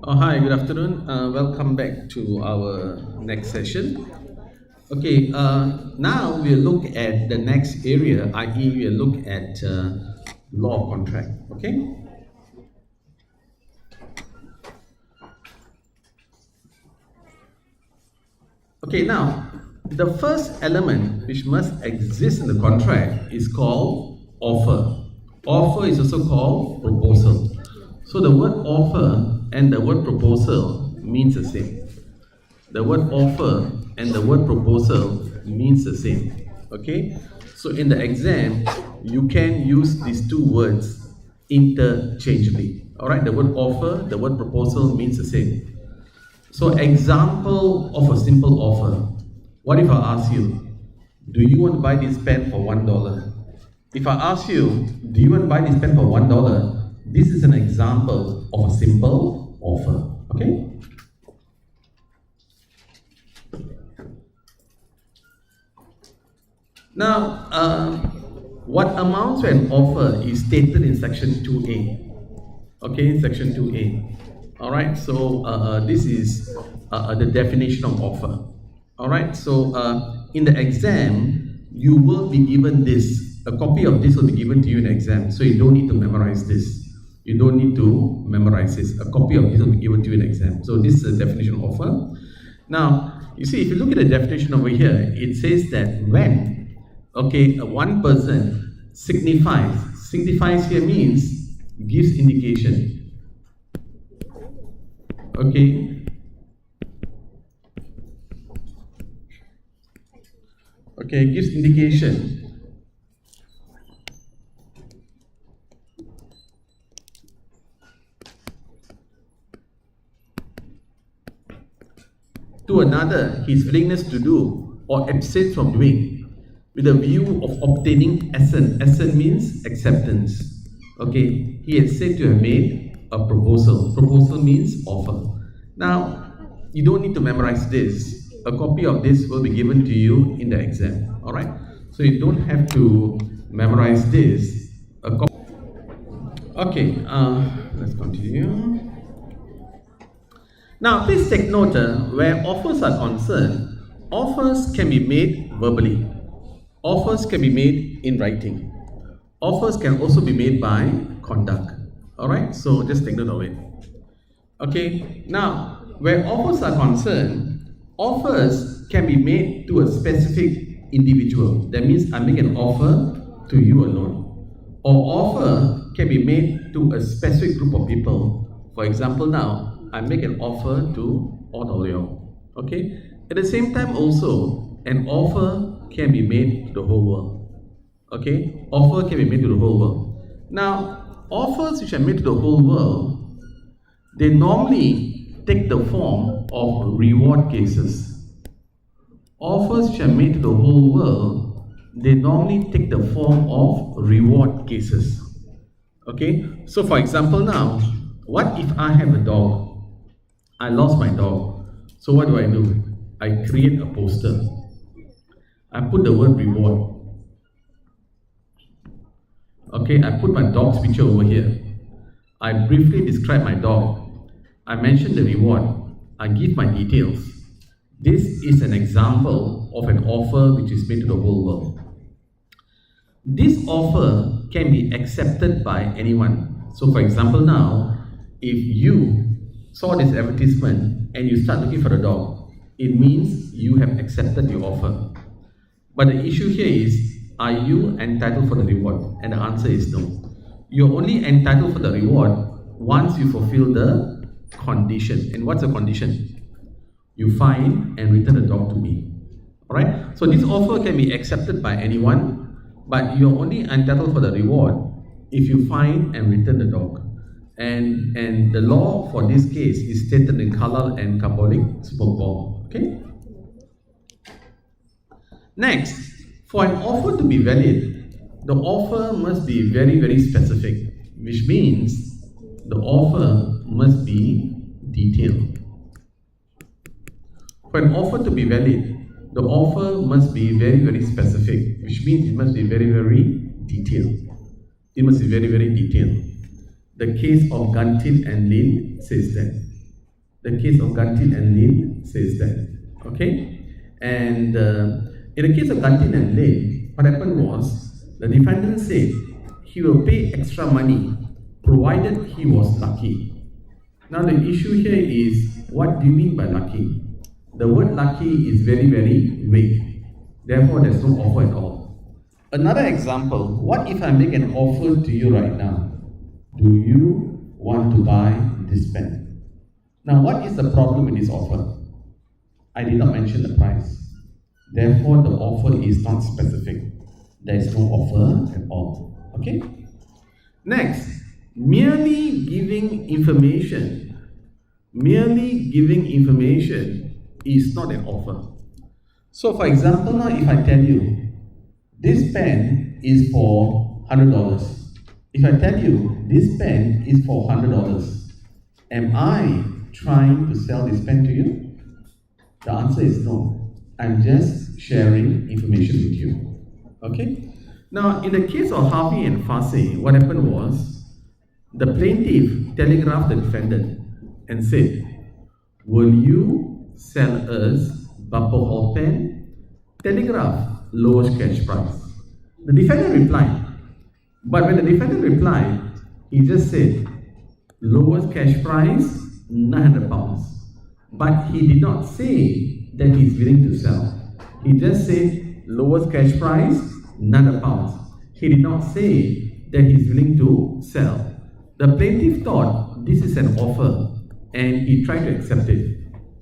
Hi, good afternoon. Welcome back to our next session. Okay, now we'll look at the next area, i.e., we'll look at law of contract. Okay, okay, now the first element which must exist in the contract is called offer. Offer is also called proposal. So the word offer and the word proposal means the same. The word offer and the word proposal means the same. Okay, so in the exam you can use these two words interchangeably. All right, the word offer, the word proposal means the same. So example of a simple offer. What if I ask you, do you want to buy this pen for $1? If I ask you, do you want to buy this pen for $1? This is an example of a simple offer. Okay. Now, what amounts to an offer is stated in section 2A. Okay, section 2A. All right, so this is the definition of offer. All right, so in the exam, you will be given this. A copy of this will be given to you in exam, so you don't need to memorize this. You don't need to memorize this. A copy of this will be given to you in exam. So this is the definition of offer. Now, you see, if you look at the definition over here, it says that when one person signifies here means gives indication. Okay, gives indication to another his willingness to do or abstain from doing with a view of obtaining assent. Assent means acceptance. Okay, he is said to have made a proposal. Proposal means offer. Now, you don't need to memorize this. A copy of this will be given to you in the exam. All right, so you don't have to memorize this. Okay, let's continue. Now, please take note where offers are concerned. Offers can be made verbally. Offers can be made in writing. Offers can also be made by conduct. All right, so just take note of it. Okay, now where offers are concerned, offers can be made to a specific individual. That means I make an offer to you alone. Or offer can be made to a specific group of people. For example, now I make an offer to all of you. Okay, at the same time also, an offer can be made to the whole world. Okay, offer can be made to the whole world. Now, offers which are made to the whole world, they normally take the form of reward cases. Offers which are made to the whole world, they normally take the form of reward cases. Okay, so for example now, what if I have a dog? I lost my dog. So what do? I create a poster. I put the word reward. Okay, I put my dog's picture over here. I briefly describe my dog. I mention the reward. I give my details. This is an example of an offer which is made to the whole world. This offer can be accepted by anyone. So for example now, if you saw this advertisement and you start looking for a dog, it means you have accepted the offer. But the issue here is, are you entitled for the reward? And the answer is no. You're only entitled for the reward once you fulfill the condition. And what's the condition? You find and return the dog to me. Alright? So this offer can be accepted by anyone, but you're only entitled for the reward if you find and return the dog. And the law for this case is stated in Carlyle and Carbolic spoke ball. Okay? Next, for an offer to be valid, the offer must be very, very specific, which means the offer must be detailed. For an offer to be valid, the offer must be very, very specific, which means it must be very, very detailed. It must be very, very detailed. The case of Guntin and Lin says that. The case of Gantin and Lin says that. Okay? And in the case of Gantin and Lin, what happened was the defendant said he will pay extra money provided he was lucky. Now the issue here is, what do you mean by lucky? The word lucky is very, very vague. Therefore, there's no offer at all. Another example, what if I make an offer to you right now? Do you want to buy this pen? Now, what is the problem in this offer? I did not mention the price. Therefore, the offer is not specific. There is no offer at all. Okay? Next, merely giving information is not an offer. So, for example, now if I tell you, this pen is for $100. If I tell you, this pen is for $100, am I trying to sell this pen to you? The answer is no. I'm just sharing information with you. Okay? Now, in the case of Harvey and Fassi, what happened was the plaintiff telegraphed the defendant and said, will you sell us bumper hall pen? Telegraph lowest cash price. The defendant replied, but when the defendant replied, he just said, lowest cash price, £900. But he did not say that he's willing to sell. He just said, lowest cash price, £900. He did not say that he's willing to sell. The plaintiff thought this is an offer and he tried to accept it.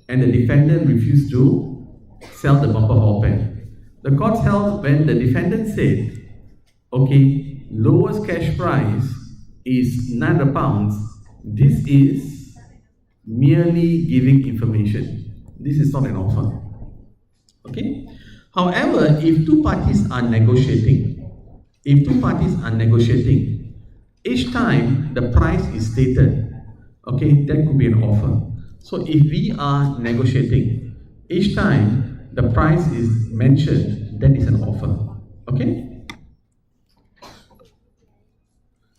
And the defendant refused to sell the bumper hall pen. The court held when the defendant said, okay, lowest cash price is £900. This is merely giving information. This is not an offer. Okay? However, if two parties are negotiating, each time the price is stated, okay, that could be an offer. So if we are negotiating, each time the price is mentioned, that is an offer. Okay?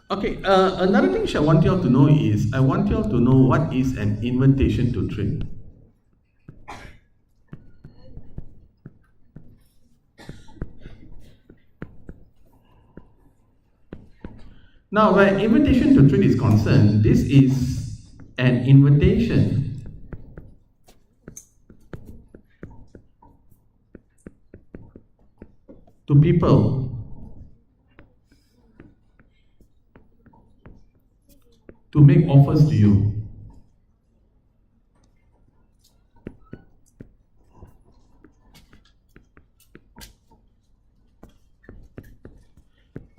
Okay, another thing I want you all to know is, I want you all to know what is an invitation to trade. Now, where invitation to trade is concerned, this is an invitation to people to make offers to you.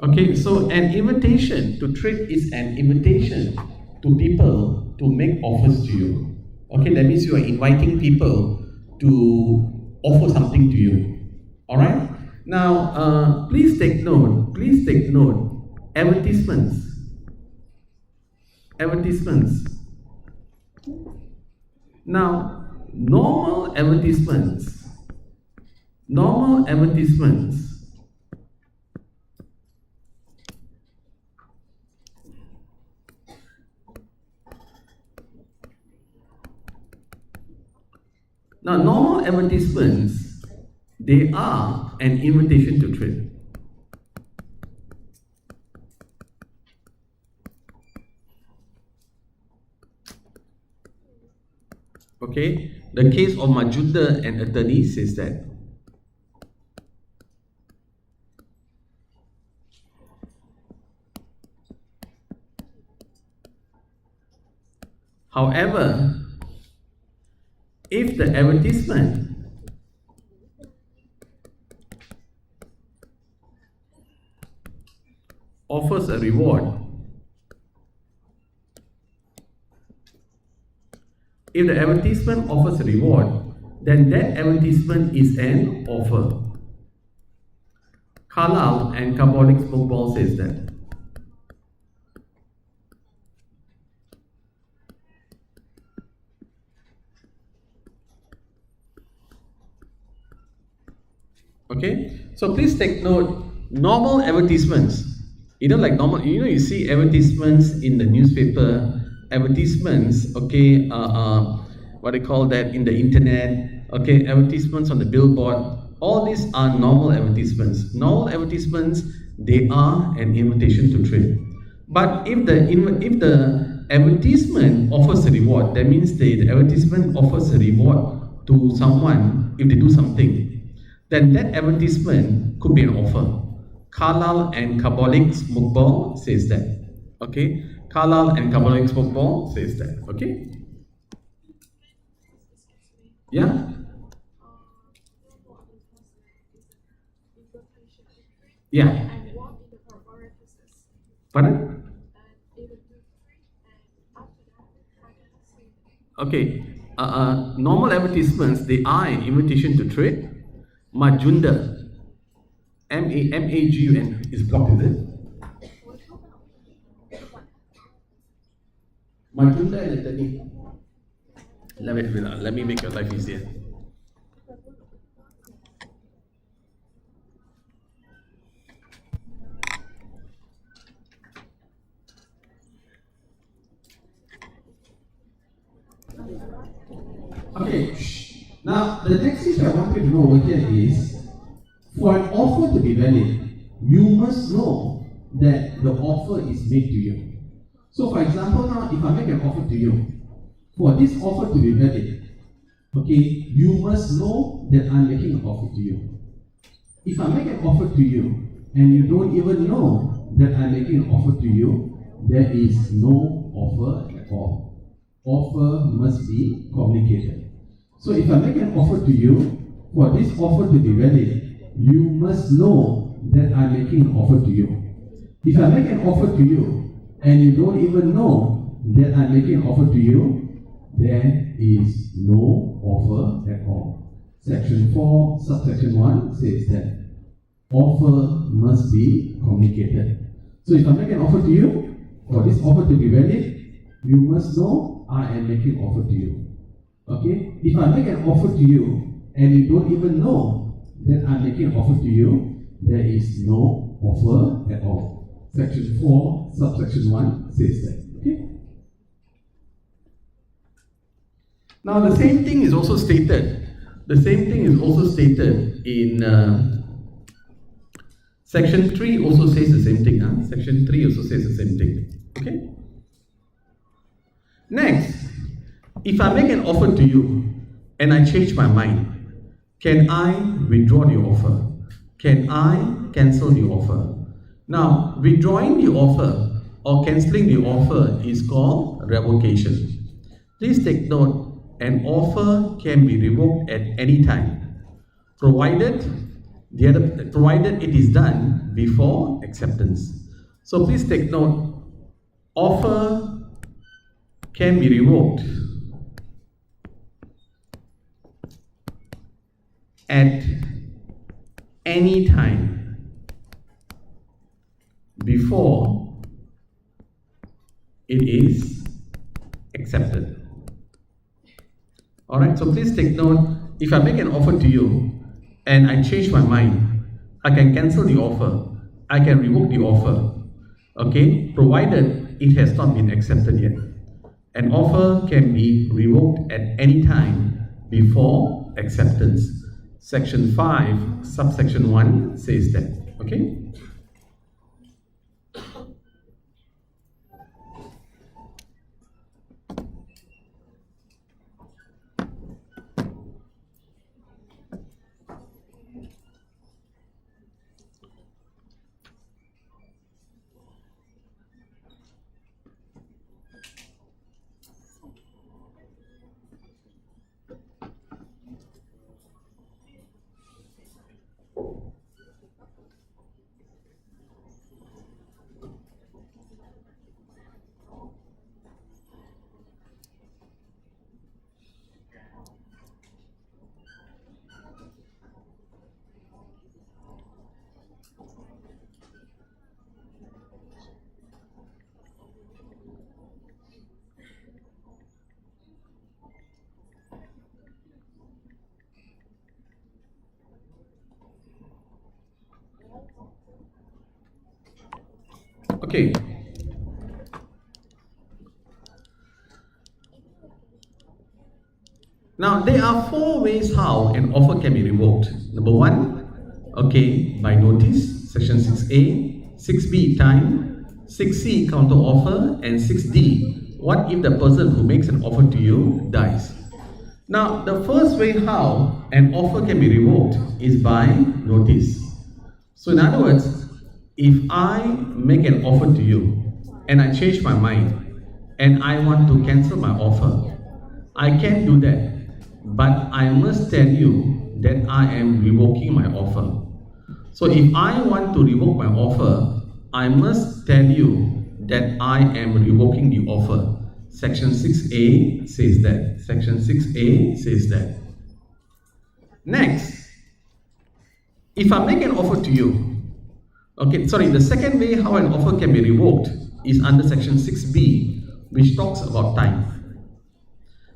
Okay, so an invitation to trade is an invitation to people to make offers to you. Okay, that means you are inviting people to offer something to you. Alright? Now, please take note, advertisements. Now, normal advertisements they are an invitation to trade. Okay, the case of Majuda and attorney says that. However, if the advertisement offers a reward, then that advertisement is an offer. Carlyle and Carbonic Smokeball says that. Okay, so please take note, normal advertisements, you see advertisements in the newspaper, advertisements, okay, what they call that in the internet, okay, advertisements on the billboard. All these are normal advertisements. Normal advertisements, they are an invitation to trade. But if the advertisement offers a reward, that means the advertisement offers a reward to someone if they do something, then that advertisement could be an offer. Carlyle and Carbolic Smoke Ball says that. Okay, Carlyle and Carbolic Smoke Ball says that. Okay. Yeah. Yeah. Pardon? Okay. Normal advertisements, they are an invitation to trade. Majunda, Magun, is blocked, is it? Majunda and Anthony. Let me make your life easier. Okay, now the next thing I want you to know over here is, for an offer to be valid, you must know that the offer is made to you. So for example now, if I make an offer to you, for this offer to be valid, okay, you must know that I'm making an offer to you. If I make an offer to you, and you don't even know that I'm making an offer to you, there is no offer at all. Offer must be communicated. So if I make an offer to you, for this offer to be valid, you must know that I'm making an offer to you. If I make an offer to you, and you don't even know that I'm making an offer to you, there is no offer at all. Section 4, subsection 1 says that offer must be communicated. So if I make an offer to you, for this offer to be valid, you must know I am making an offer to you. Okay? If I make an offer to you and you don't even know that I'm making an offer to you, there is no offer at all. Section 4, subsection 1 says that. Okay? Now the same thing is also stated. The same thing is also stated in Section 3 also says the same thing. Huh? Section 3 also says the same thing. Okay? Next, if I make an offer to you and I change my mind, can I withdraw the offer? Can I cancel the offer? Now, withdrawing the offer or cancelling the offer is called revocation. Please take note, an offer can be revoked at any time, provided it is done before acceptance. So please take note, offer can be revoked at any time before it is accepted. Alright, so please take note, if I make an offer to you and I change my mind, I can cancel the offer, I can revoke the offer, okay, provided it has not been accepted yet. An offer can be revoked at any time before acceptance. Section 5, subsection 1 says that. Okay? Okay. Now, there are four ways how an offer can be revoked. Number one, okay, by notice, section 6A, 6B, time, 6C, counter offer, and 6D, what if the person who makes an offer to you dies? Now, the first way how an offer can be revoked is by notice. So, in other words, if I make an offer to you and I change my mind and I want to cancel my offer, I can do that. But I must tell you that I am revoking my offer. So if I want to revoke my offer, I must tell you that I am revoking the offer. Section 6A says that. Section 6A says that. Next, if I make an offer to you, the second way how an offer can be revoked is under section 6B, which talks about time.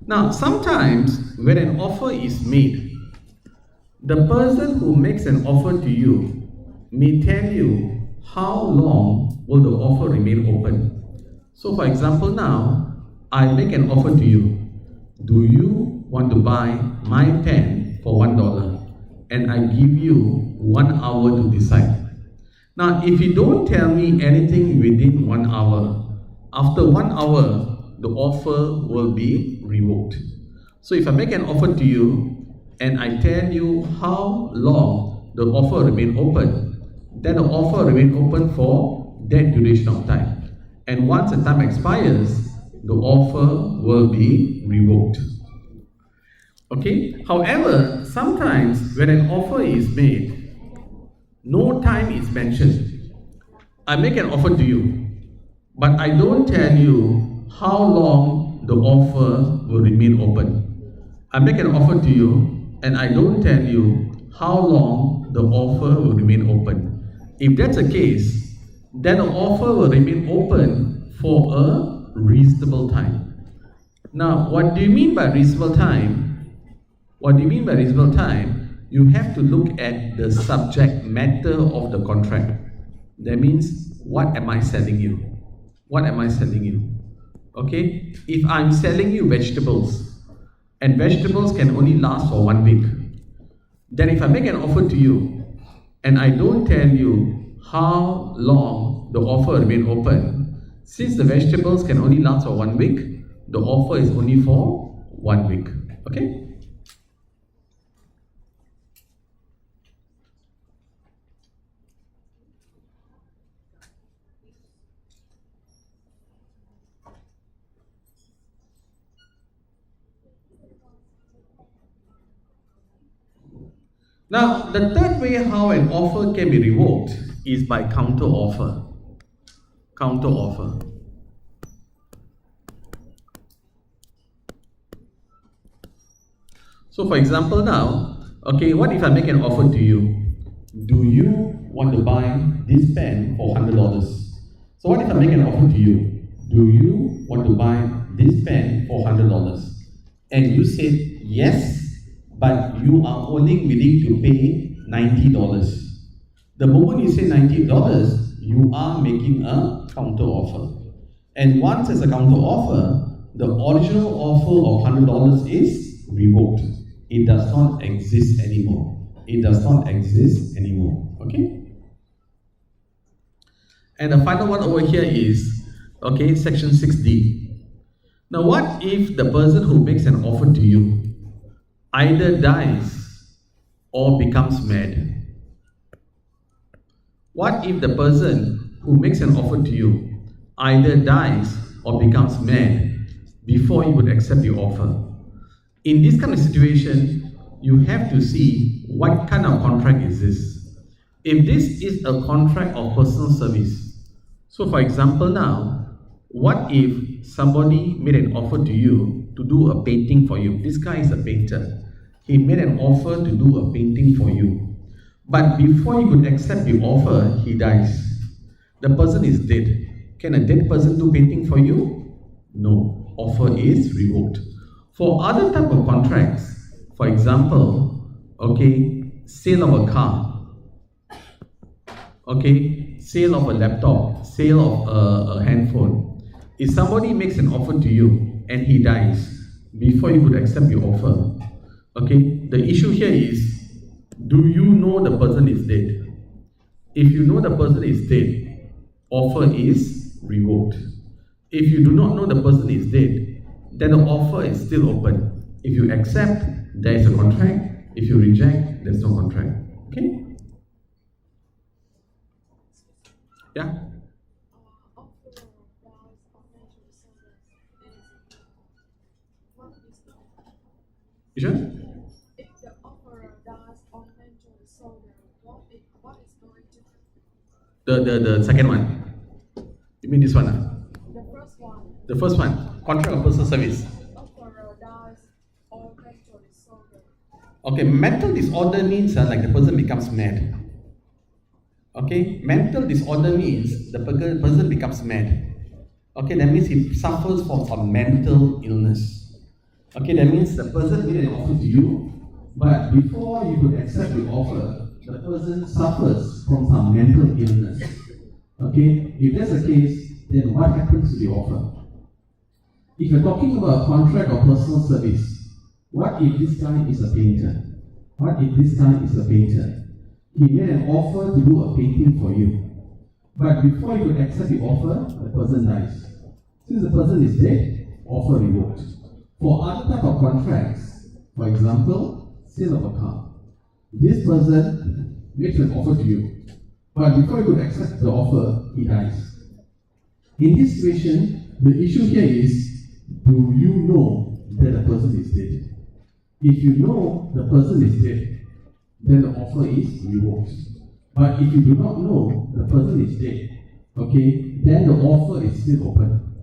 Now, sometimes when an offer is made, the person who makes an offer to you may tell you how long will the offer remain open. So, for example, now I make an offer to you. Do you want to buy my pen for $1? And I give you 1 hour to decide. Now, if you don't tell me anything within 1 hour, after 1 hour, the offer will be revoked. So if I make an offer to you and I tell you how long the offer remain open, then the offer remain open for that duration of time. And once the time expires, the offer will be revoked. Okay? However, sometimes when an offer is made, no time is mentioned. I make an offer to you, but I don't tell you how long the offer will remain open. I make an offer to you and I don't tell you how long the offer will remain open. If that's the case, then the offer will remain open for a reasonable time. Now, what do you mean by reasonable time? What do you mean by reasonable time? You have to look at the subject matter of the contract. That means, what am I selling you? What am I selling you? Okay, if I'm selling you vegetables and vegetables can only last for 1 week, then if I make an offer to you and I don't tell you how long the offer will remain open, since the vegetables can only last for 1 week, the offer is only for 1 week. Okay. Now, the third way how an offer can be revoked is by counter offer. Counter offer. So, for example, now, okay, what if I make an offer to you? Do you want to buy this pen for $100? So, what if I make an offer to you? Do you want to buy this pen for $100? And you said yes, but you are only willing to pay $90. The moment you say $90, you are making a counter offer. And once it's a counter offer, the original offer of $100 is revoked. It does not exist anymore. It does not exist anymore. Okay? And the final one over here is, okay, section 6D. Now, what if the person who makes an offer to you either dies or becomes mad? What if the person who makes an offer to you either dies or becomes mad before you would accept the offer? In this kind of situation, you have to see what kind of contract is this. If this is a contract of personal service, so for example now, what if somebody made an offer to you to do a painting for you? This guy is a painter. He made an offer to do a painting for you. But before you could accept the offer, he dies. The person is dead. Can a dead person do painting for you? No. Offer is revoked. For other type of contracts, for example, okay, sale of a car, okay, sale of a laptop, sale of a handphone. If somebody makes an offer to you and he dies, before you could accept the offer. Okay, the issue here is, do you know the person is dead? If you know the person is dead, offer is revoked. If you do not know the person is dead, then the offer is still open. If you accept, there is a contract. If you reject, there's no contract. Okay? Yeah? You sure? If the offerer does offer to the soldier, what is going to The second one. You mean this one? the first one? The first one. Contract of personal service. Offerer does offer to the soldier. Okay, mental disorder means like the person becomes mad. Okay, mental disorder means the person becomes mad. Okay, that means he suffers from some mental illness. Okay, that means the person made an offer to you, but before you could accept the offer, the person suffers from some mental illness. Okay, if that's the case, then what happens to the offer? If you're talking about a contract of personal service, what if this guy is a painter? What if this guy is a painter? He made an offer to do a painting for you. But before you could accept the offer, the person dies. Since the person is dead, offer revoked. For other type of contracts, for example, sale of a car, this person makes an offer to you. But before you could accept the offer, he dies. In this situation, the issue here is, do you know that the person is dead? If you know the person is dead, then the offer is revoked. But if you do not know the person is dead, okay, then the offer is still open.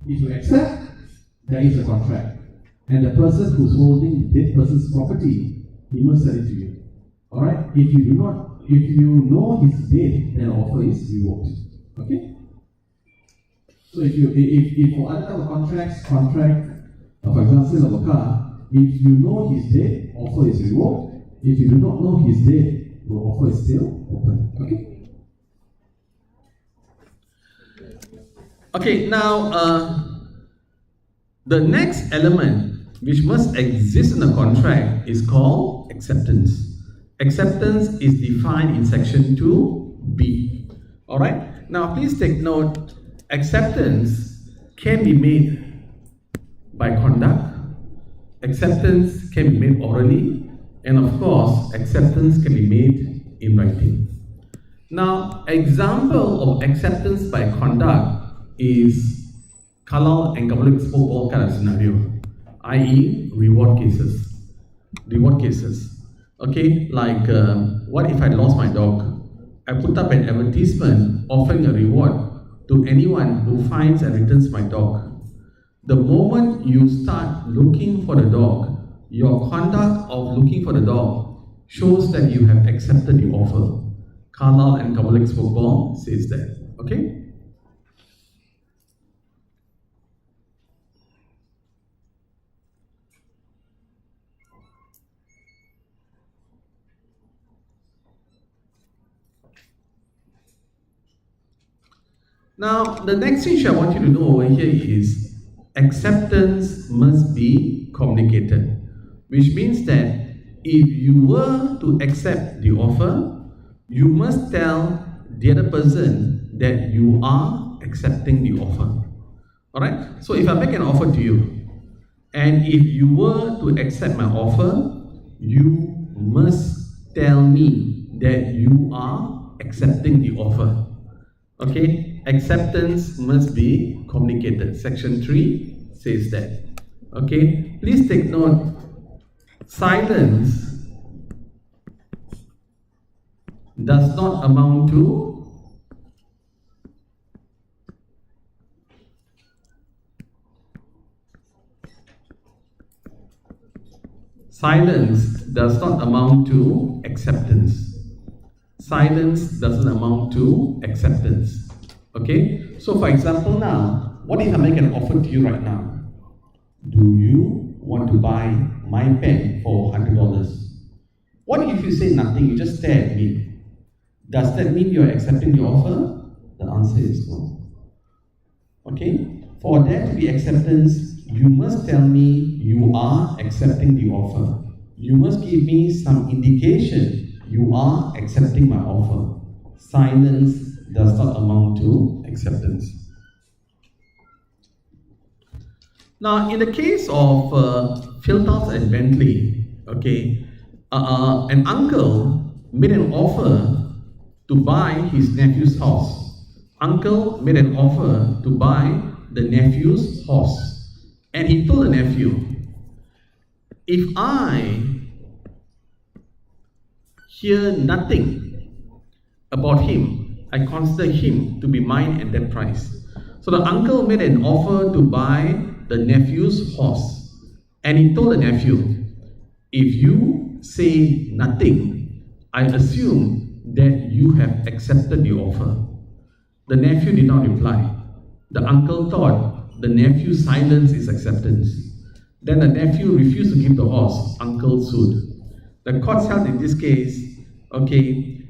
If you accept, there is a contract. And the person who's holding the dead person's property, he must sell it to you. Alright? If you know he's dead, then the offer is revoked. Okay? So if for other type of contract, for example, sale of a car, if you know he's dead, offer is revoked. If you do not know he's dead, the offer is still open. Okay? Okay, now the next element which must exist in a contract is called acceptance. Acceptance is defined in section 2b. Alright? Now please take note, acceptance can be made by conduct, acceptance can be made orally, and of course, acceptance can be made in writing. Now, example of acceptance by conduct is Kalal and Kabbalik spoke kind of scenario, i.e. reward cases. Reward cases. Okay, like what if I lost my dog? I put up an advertisement offering a reward to anyone who finds and returns my dog. The moment you start looking for the dog, your conduct of looking for the dog shows that you have accepted the offer. Carlyle and Kabbalik's football says that. Okay? Now, the next thing I want you to know over here is acceptance must be communicated, which means that if you were to accept the offer, you must tell the other person that you are accepting the offer. Alright? So if I make an offer to you, and if you were to accept my offer, you must tell me that you are accepting the offer. Okay? Acceptance must be communicated. Section 3 says that. Okay? Please take note, silence does not amount to acceptance. Silence doesn't amount to acceptance. Okay? So for example now, what if I make an offer to you right now? Do you want to buy my pen for $100? What if you say nothing, you just stare at me? Does that mean you're accepting the offer? The answer is no. Okay? For there to be acceptance, you must tell me you are accepting the offer. You must give me some indication you are accepting my offer. Silence does not amount to acceptance. Now, in the case of Philtops and Bentley, okay, an uncle made an offer to buy his nephew's horse. Uncle made an offer to buy the nephew's horse. And he told the nephew, if I hear nothing about him, I consider him to be mine at that price. So the uncle made an offer to buy the nephew's horse. And he told the nephew, if you say nothing, I assume that you have accepted the offer. The nephew did not reply. The uncle thought the nephew's silence is acceptance. Then the nephew refused to give the horse. Uncle sued. The court held in this case, okay,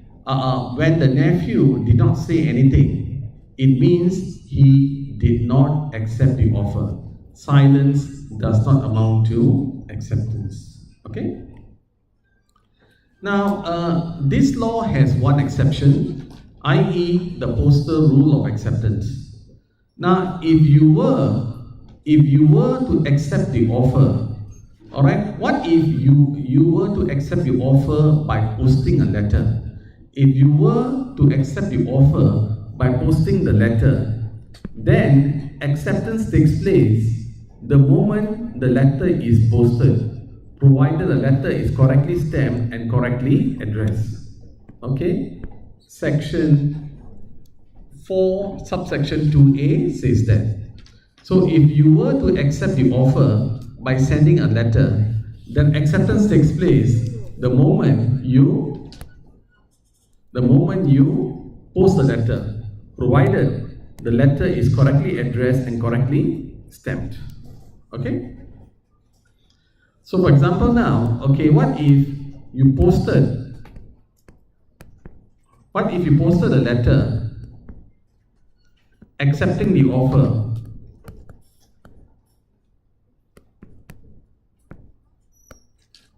when the nephew did not say anything, it means he did not accept the offer. Silence does not amount to acceptance. Okay? Now, this law has one exception, i.e. the postal rule of acceptance. Now, if you were to accept the offer, all right, what if you were to accept the offer by posting a letter? If you were to accept the offer by posting the letter, then acceptance takes place the moment the letter is posted, provided the letter is correctly stamped and correctly addressed. Okay? Section 4, subsection 2a says that. So if you were to accept the offer by sending a letter, then acceptance takes place the moment you post the letter, provided the letter is correctly addressed and correctly stamped. Okay? So for example now, okay, what if you posted a letter accepting the offer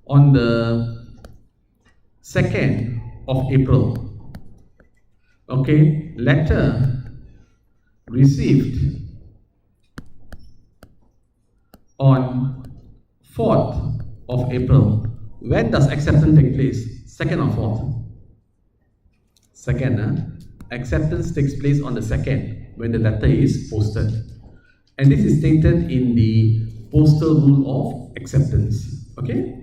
on the 2nd of April? Okay, letter received on 4th of April. When does acceptance take place? 2nd or 4th? 2nd. Acceptance takes place on the 2nd when the letter is posted. And this is stated in the postal rule of acceptance. Okay?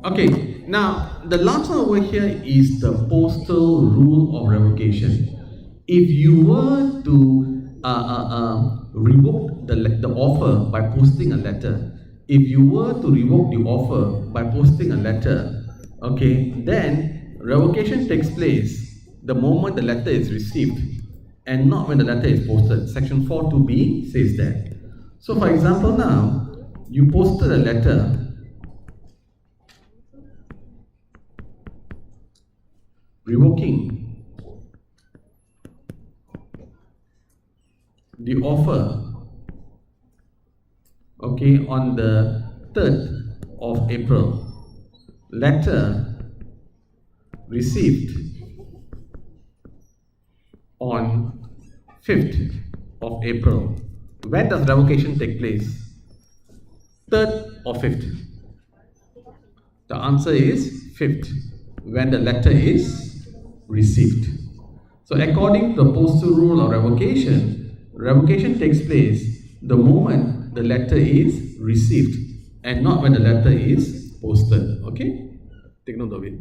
Okay, now the last one over here is the postal rule of revocation. If you were to revoke the offer by posting a letter, if you were to revoke the offer by posting a letter, okay, then revocation takes place the moment the letter is received and not when the letter is posted. Section 4(2)(b) says that. So for example now, you posted a letter revoking the offer, okay, on the 3rd of April. Letter received on 5th of April. When does revocation take place? 3rd or 5th? The answer is 5th, when the letter is received. So according to the postal rule of revocation takes place the moment the letter is received and not when the letter is posted. Okay? Take note of it.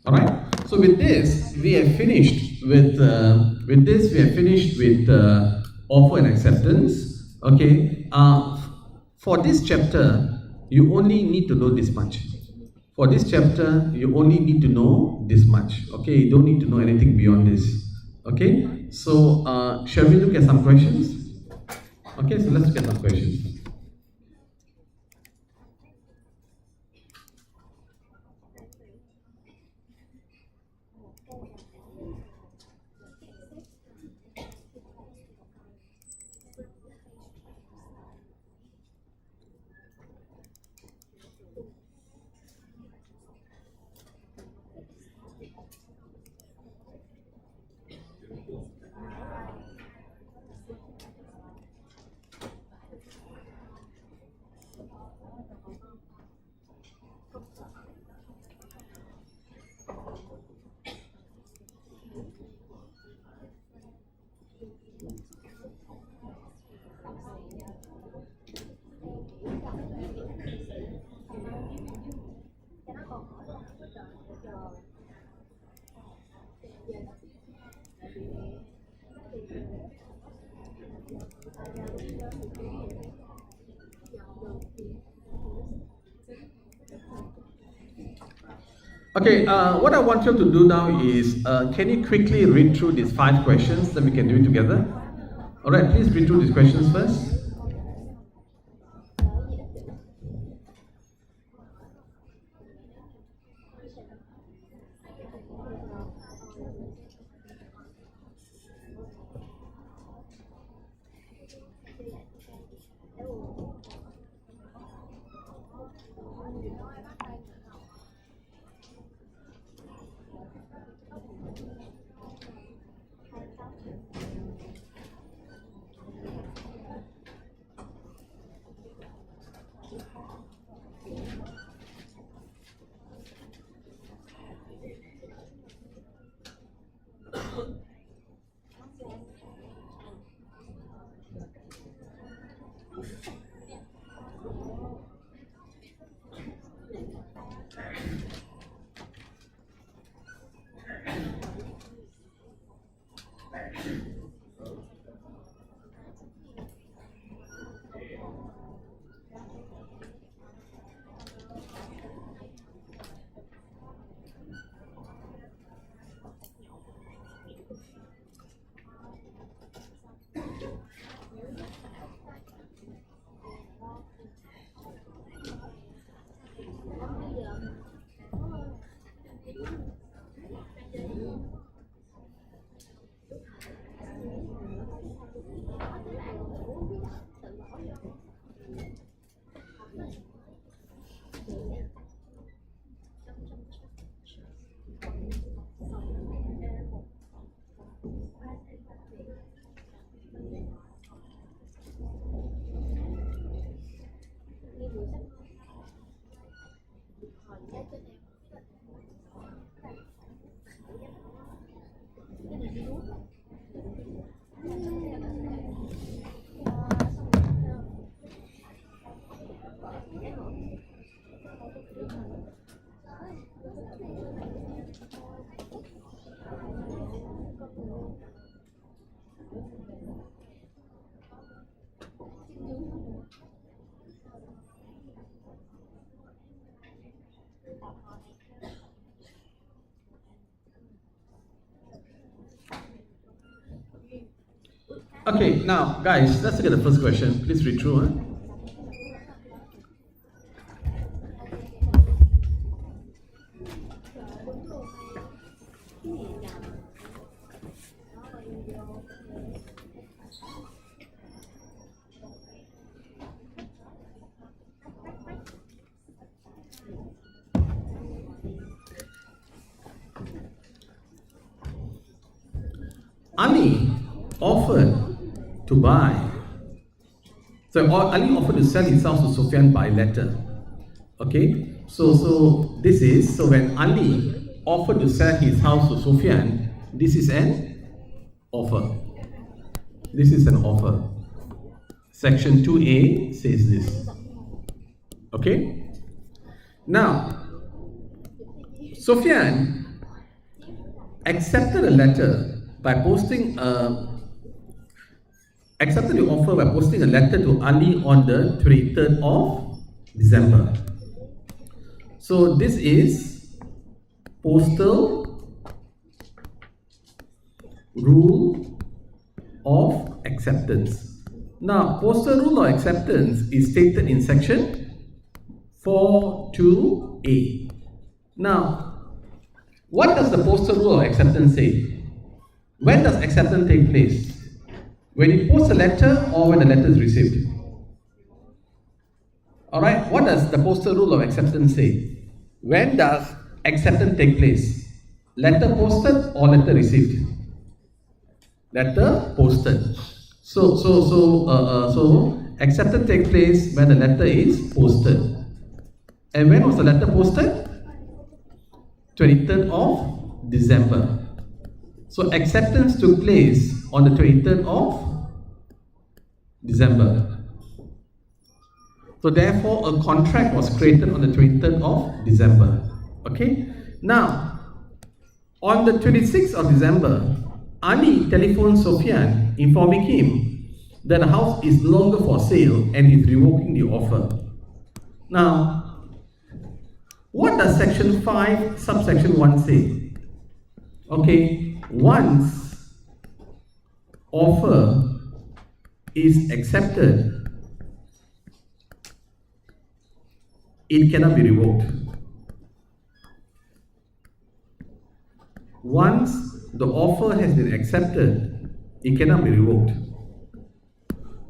All right. So with this, we have finished with offer and acceptance. Okay. For this chapter, you only need to know this much. For this chapter, you only need to know this much. Okay. You don't need to know anything beyond this. Okay. So shall we look at some questions? Okay. So let's look at some questions. Okay, what I want you to do now is, can you quickly read through these 5 questions, then we can do it together? All right, please read through these questions first. Okay, now guys, let's look at the first question. Please read through. Ali offered to buy. So Ali offered to sell his house to Sufyan by letter. Okay, so this is, so when Ali offered to sell his house to Sufyan, this is an offer. This is an offer. Section 2A says this. Okay? Now, Sufyan accepted a letter by posting accepted the offer by posting a letter to Ali on the 23rd of December. So this is postal rule of acceptance. Now, postal rule of acceptance is stated in section 42A. Now, what does the postal rule of acceptance say? When does acceptance take place? When you post a letter or when the letter is received? Alright, what does the postal rule of acceptance say? When does acceptance take place? Letter posted or letter received? Letter posted. So acceptance takes place when the letter is posted. And when was the letter posted? 23rd of December. So acceptance took place on the 23rd of December. So therefore a contract was created on the 23rd of December. Okay. Now, on the 26th of December, Ali telephoned Sufyan informing him that the house is no longer for sale and is revoking the offer. Now, what does section 5 subsection 1 say? Okay, once offer is accepted, it cannot be revoked. Once the offer has been accepted, it cannot be revoked.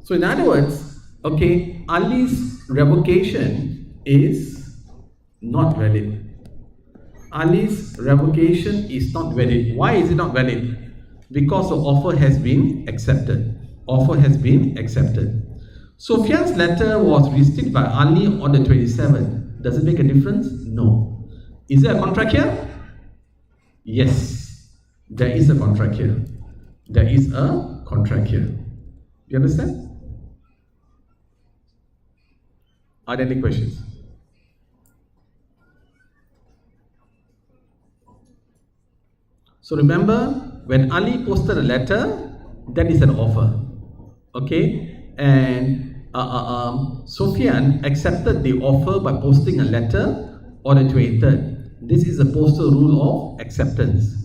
So in other words, okay, Ali's revocation is not valid. Ali's revocation is not valid. Why is it not valid? Because the offer has been accepted. Offer has been accepted. Sufyan's letter was received by Ali on the 27th. Does it make a difference? No. Is there a contract here? Yes. There is a contract here. There is a contract here. Do you understand? Are there any questions? So remember, when Ali posted a letter, that is an offer. Okay? And Sufyan accepted the offer by posting a letter on the 23rd. This is the postal rule of acceptance.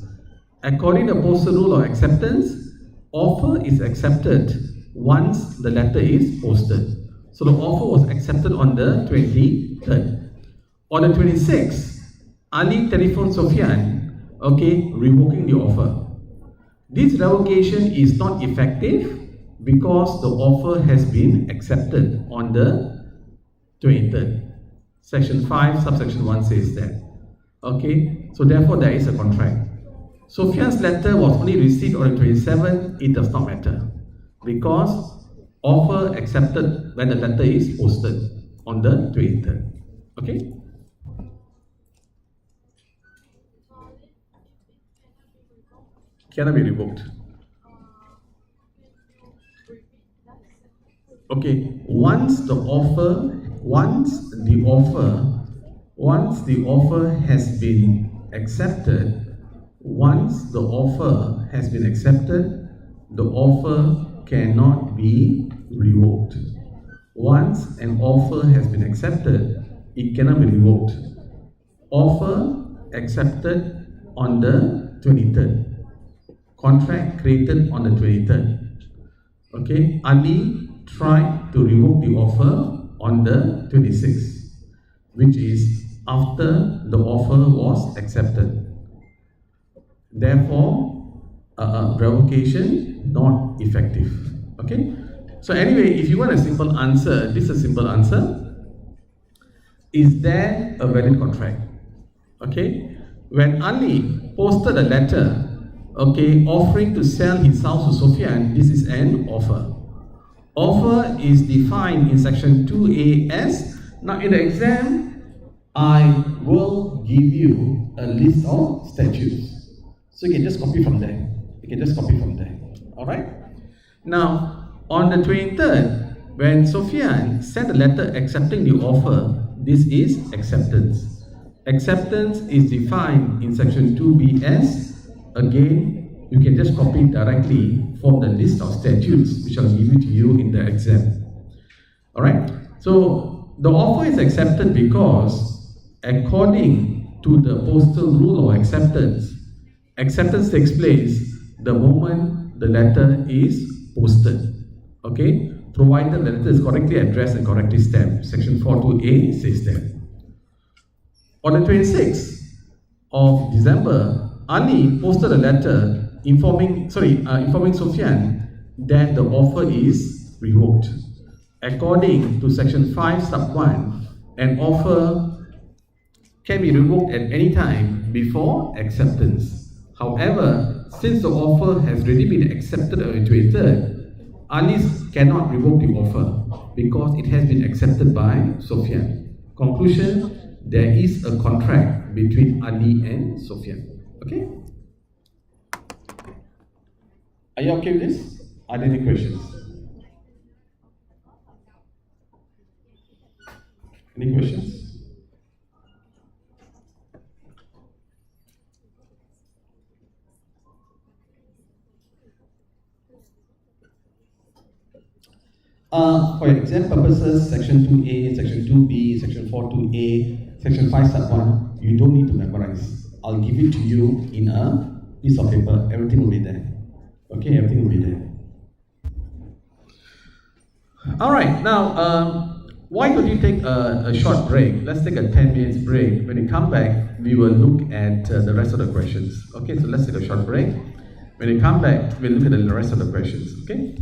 According to the postal rule of acceptance, offer is accepted once the letter is posted. So the offer was accepted on the 23rd. On the 26th, Ali telephoned Sufyan, okay, revoking the offer. This revocation is not effective because the offer has been accepted on the 23rd. Section 5, subsection 1 says that. Okay, so therefore there is a contract. Sufyan's letter was only received on the 27th, it does not matter. Because offer accepted when the letter is posted on the 23rd. Okay? Cannot be revoked. Okay, once the offer has been accepted, the offer cannot be revoked. Once an offer has been accepted, it cannot be revoked. Offer accepted on the 23rd. Contract created on the 23rd. Okay, Ali tried to revoke the offer on the 26th, which is after the offer was accepted. Therefore, revocation not effective. Okay. So anyway, if you want a simple answer, this is a simple answer. Is there a valid contract? Okay. When Ali posted a letter, okay, offering to sell his house to Sufyan, this is an offer. Offer is defined in section 2A as, now in the exam, I will give you a list of statutes. So you can just copy from there. You can just copy from there. Alright? Now, on the 23rd, when Sufyan sent a letter accepting the offer, this is acceptance. Acceptance is defined in section 2B as, again, you can just copy directly from the list of statutes which I'll give it to you in the exam. Alright? So, the offer is accepted because according to the postal rule of acceptance, acceptance takes place the moment the letter is posted. Okay? Provided the letter is correctly addressed and correctly stamped. Section 42A says that. On the 26th of December, Ali posted a letter informing Sufyan that the offer is revoked. According to section 5 sub 1, an offer can be revoked at any time before acceptance. However, since the offer has already been accepted on the 23rd, Ali cannot revoke the offer because it has been accepted by Sufyan. Conclusion, there is a contract between Ali and Sufyan. Okay? Are you okay with this? Are there any questions? Any questions? For exam purposes, section 2A, section 2B, section 42A, section 5 sub 1, you don't need to memorize. I'll give it to you in a piece of paper. Everything will be there. Okay, everything will be there. Alright, now, why don't you take a short break? Let's take a 10 minutes break. When we come back, we will look at the rest of the questions. Okay, so let's take a short break. When we come back, we'll look at the rest of the questions. Okay?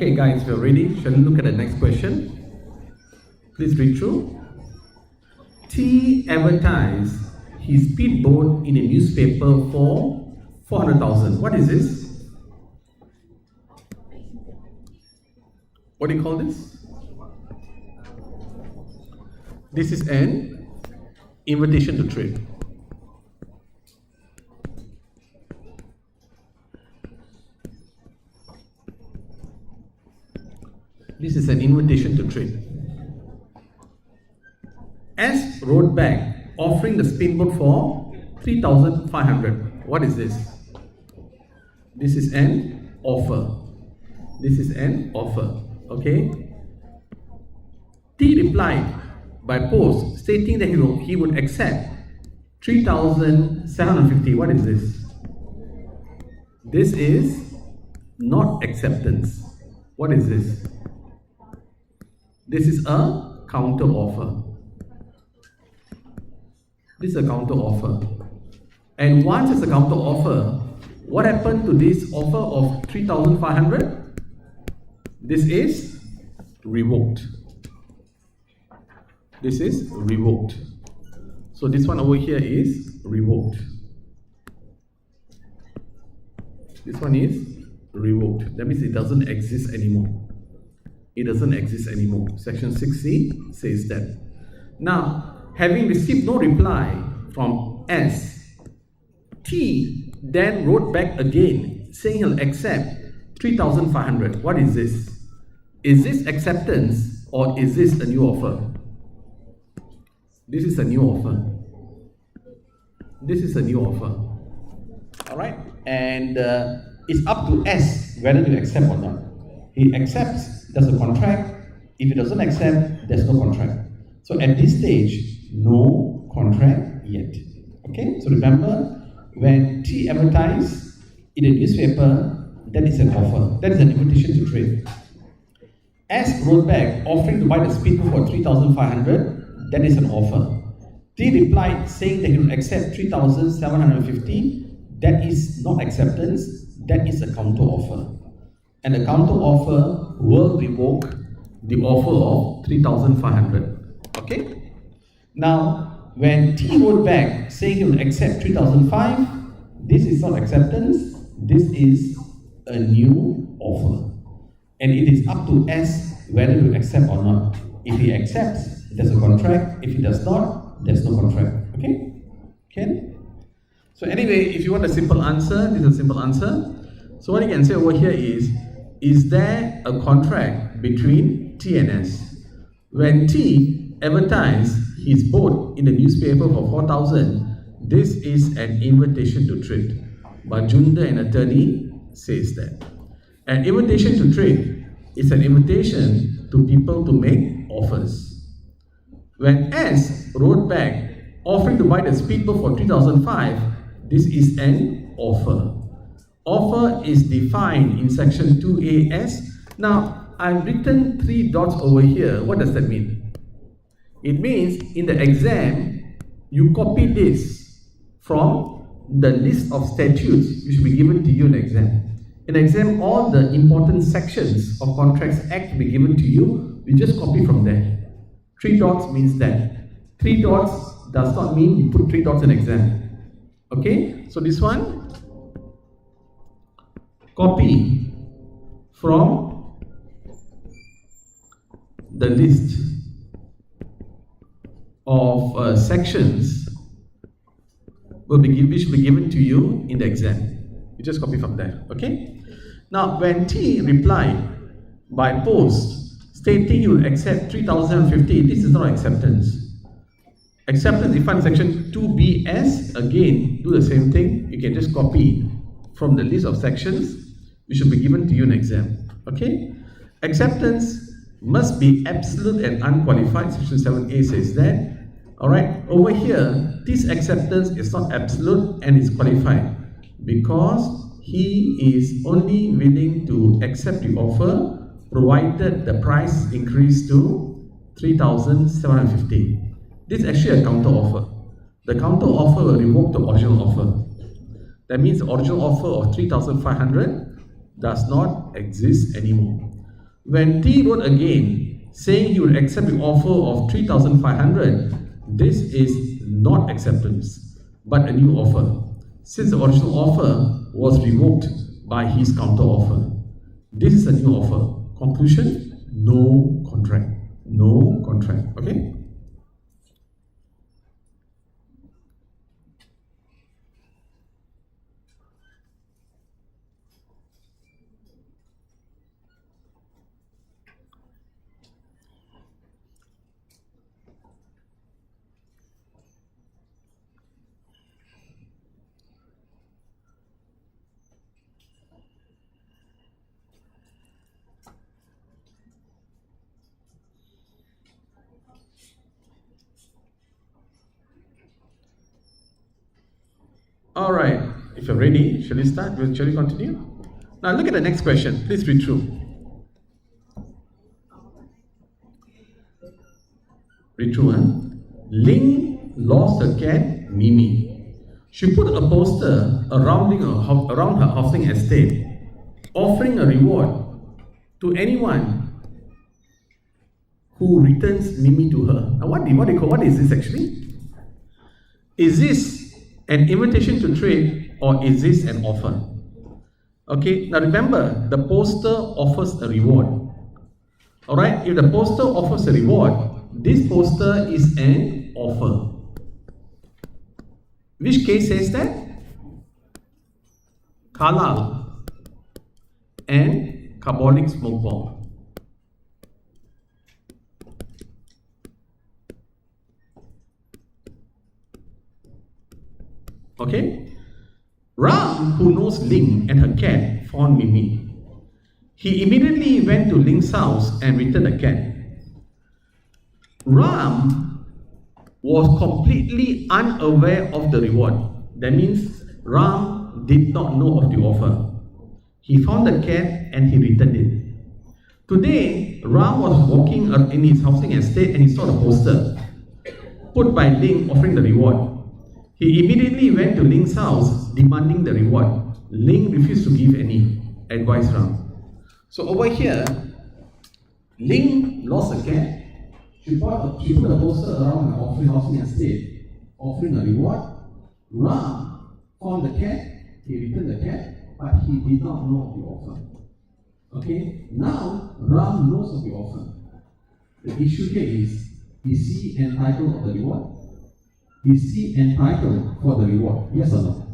Okay, guys, we're ready. Shall we look at the next question? Please read through. T advertised his speedboat in a newspaper for 400,000. What is this? What do you call this? This is an invitation to trade. This is an invitation to trade. S wrote back offering the speedboat for 3,500. What is this? This is an offer. This is an offer. Okay. T replied by post stating that he would accept 3,750. What is this? This is not acceptance. What is this? This is a counter offer. This is a counter offer. And once it's a counter offer, what happened to this offer of 3,500? This is revoked. This is revoked. So this one over here is revoked. This one is revoked. That means it doesn't exist anymore. It doesn't exist anymore. Section 6C says that. Now, having received no reply from S, T then wrote back again saying he'll accept 3,500. What is this? Is this acceptance or is this a new offer? This is a new offer. This is a new offer. Alright? And it's up to S whether to accept or not. He accepts, there's a contract. If he doesn't accept, there's no contract. So at this stage, no contract yet. Okay? So remember, when T advertised in a newspaper, that is an offer. That is an invitation to trade. S wrote back offering to buy the speedboat for 3,500. That is an offer. T replied saying that he would accept 3,750. That is not acceptance. That is a counter offer. And a counter offer will revoke the offer of 3,500. Okay? Now, when T wrote back saying he would accept 3,500, this is not acceptance. This is a new offer. And it is up to S whether to accept or not. If he accepts, there's a contract. If he does not, there's no contract. Okay? Okay? So anyway, if you want a simple answer, this is a simple answer. So what you can say over here is there a contract between T and S? When T advertised his boat in the newspaper for 4,000, this is an invitation to trade. But Junda, an attorney, says that. An invitation to trade is an invitation to people to make offers. When S wrote back offering to buy the speedboat for 3,500, this is an offer. Offer is defined in section 2AS. Now, I've written 3 dots over here. What does that mean? It means in the exam, you copy this from the list of statutes which will be given to you in the exam. In the exam, all the important sections of Contracts Act will be given to you. You just copy from there. 3 dots means that. 3 dots does not mean you put 3 dots in exam. Okay? So this one, copy from the list of sections which will be given to you in the exam. You just copy from there. Okay? Now, when T replied by post stating he will accept 3,050, this is not acceptance. Acceptance defined in section 2BS. Again, do the same thing. You can just copy from the list of sections which will be given to you in exam. Okay? Acceptance must be absolute and unqualified. Section 7A says that. Alright, over here, this acceptance is not absolute and is qualified because he is only willing to accept the offer provided the price increase to 3,750. This is actually a counter offer. The counter offer will revoke the original offer. That means the original offer of 3,500 does not exist anymore. When T wrote again saying he would accept the offer of 3,500, this is not acceptance but a new offer, since the original offer was revoked by his counter offer. This is a new offer. Conclusion: no contract. No contract. Okay? If you're ready, shall we start? Shall we continue? Now look at the next question. Please read through. Read through, Ling lost her cat, Mimi. She put a poster around her housing estate, offering a reward to anyone who returns Mimi to her. Now what is this actually? Is this an invitation to trade or is this an offer? Okay, now remember, the poster offers a reward. Alright, if the poster offers a reward, this poster is an offer. Which case says that? Halal and carbonic smoke bomb. Okay? Ram, who knows Ling and her cat, found Mimi. He immediately went to Ling's house and returned the cat. Ram was completely unaware of the reward. That means Ram did not know of the offer. He found the cat and he returned it. Today, Ram was walking in his housing estate and he saw the poster put by Ling offering the reward. He immediately went to Ling's house demanding the reward. Ling refused to give any, advised Ram. So over here, Ling lost a cat. She put a poster around the housing estate, offering a reward. Ram found the cat, he returned the cat, but he did not know of the offer. Okay, now Ram knows of the offer. The issue here is he entitled of the reward? Is he entitled for the reward? Yes or no?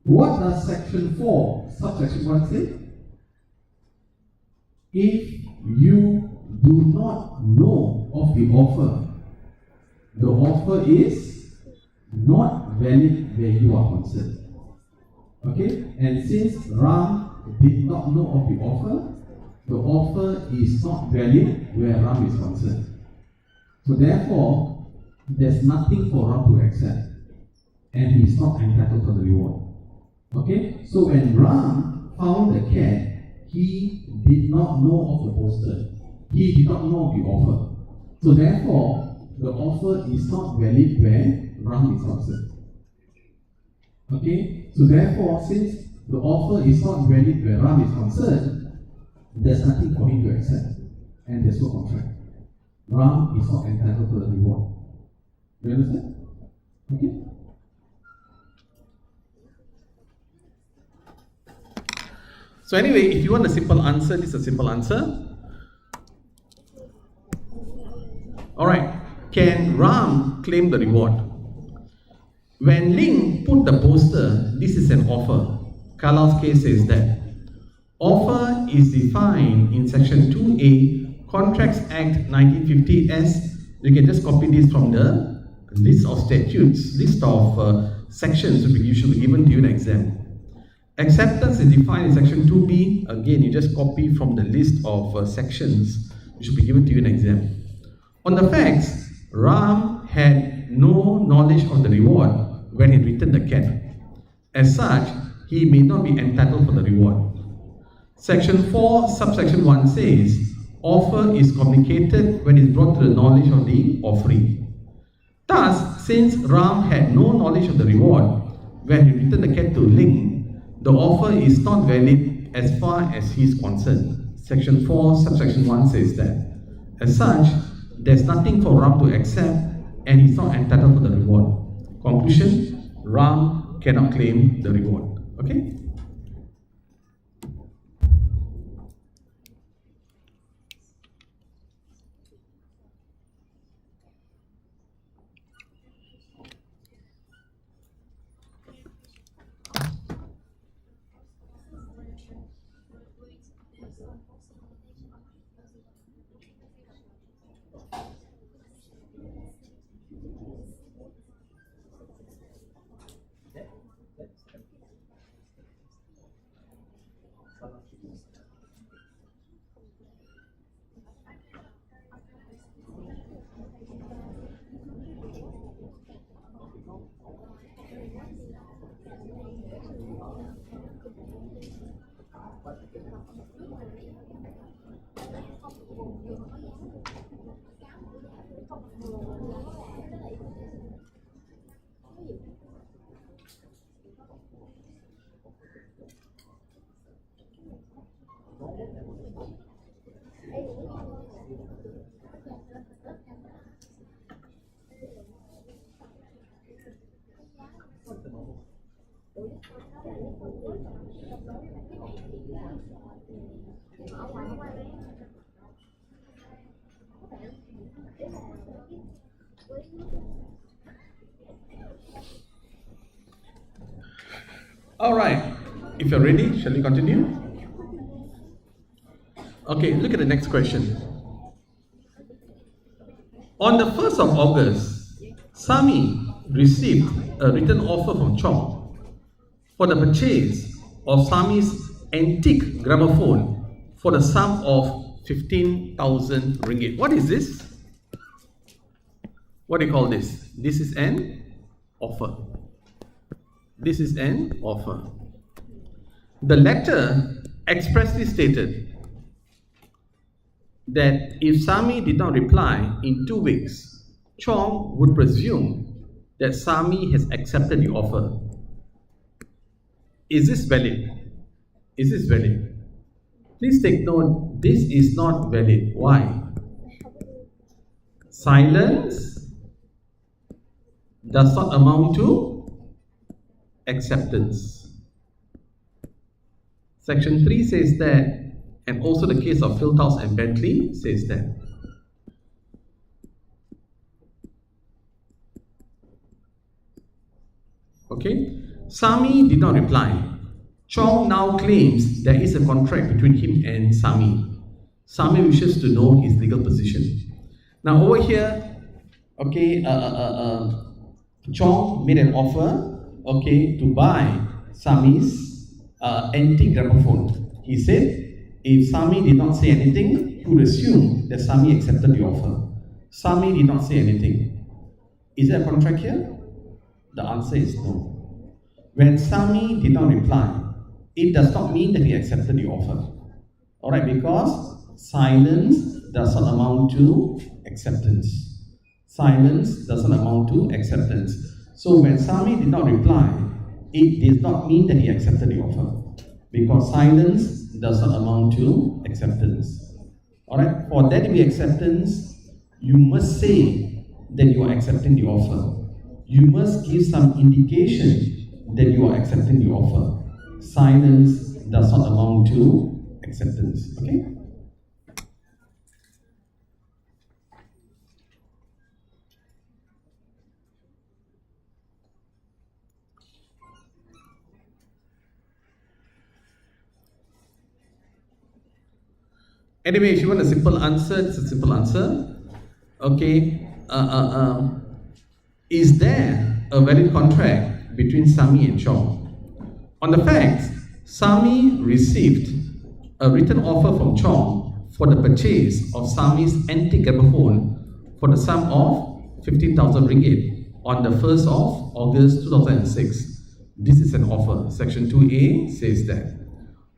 What does section 4, subsection 1 say? If you do not know of the offer is not valid where you are concerned. Okay? And since Ram did not know of the offer is not valid where Ram is concerned. So therefore, there's nothing for Ram to accept. And he's not entitled for the reward. Okay? So when Ram found the cat, he did not know of the poster. He did not know of the offer. So therefore, the offer is not valid where Ram is concerned. Okay? So therefore, since the offer is not valid where Ram is concerned, there's nothing for him to accept. And there's no contract. Ram is not entitled to the reward. Do you understand? Okay? So anyway, if you want a simple answer, this is a simple answer. Alright, can Ram claim the reward? When Ling put the poster, this is an offer. Kalal's case says that. Offer is defined in section 2A, Contracts Act 1950 as, you can just copy this from the list of statutes, list of sections which usually given to you in exam. Acceptance is defined in section 2B. Again, you just copy from the list of sections which will be given to you in exam. On the facts, Ram had no knowledge of the reward when he returned the cat. As such, he may not be entitled for the reward. Section 4, subsection 1 says, offer is communicated when it is brought to the knowledge of the offeree. Thus, since Ram had no knowledge of the reward when he returned the cat to Ling, the offer is not valid as far as he is concerned. Section 4, subsection 1 says that. As such, there is nothing for Ram to accept and he is not entitled for the reward. Conclusion, Ram cannot claim the reward. Okay? All right. If you're ready, shall we continue? Okay, look at the next question. On the 1st of August, Sami received a written offer from Chong for the purchase of Sami's antique gramophone for the sum of 15,000 ringgit. What is this? What do you call this? This is an offer. This is an offer. The letter expressly stated that if Sami did not reply in 2 weeks, Chong would presume that Sami has accepted the offer. Is this valid? Is this valid? Please take note, this is not valid. Why? Silence does not amount to acceptance. Section 3 says that, and also the case of Philthouse and Bentley says that. Okay, Sami did not reply. Chong now claims there is a contract between him and Sami. Sami wishes to know his legal position. Now over here, okay, Chong made an offer, okay, to buy Sami's antique gramophone. He said if Sami did not say anything, he would assume that Sami accepted the offer. Sami did not say anything. Is there a contract here? The answer is no. When Sami did not reply, it does not mean that he accepted the offer. Alright, because silence does not amount to acceptance. Silence doesn't amount to acceptance. So when Sami did not reply, it does not mean that he accepted the offer, because silence does not amount to acceptance. Alright, for there to be acceptance, you must say that you are accepting the offer. You must give some indication that you are accepting the offer. Silence does not amount to acceptance. Okay? Anyway, if you want a simple answer, it's a simple answer. Okay. Is there a valid contract between Sami and Chong? On the facts, Sami received a written offer from Chong for the purchase of Sami's antique gramophone for the sum of 15,000 ringgit on the 1st of August 2006. This is an offer. Section 2A says that.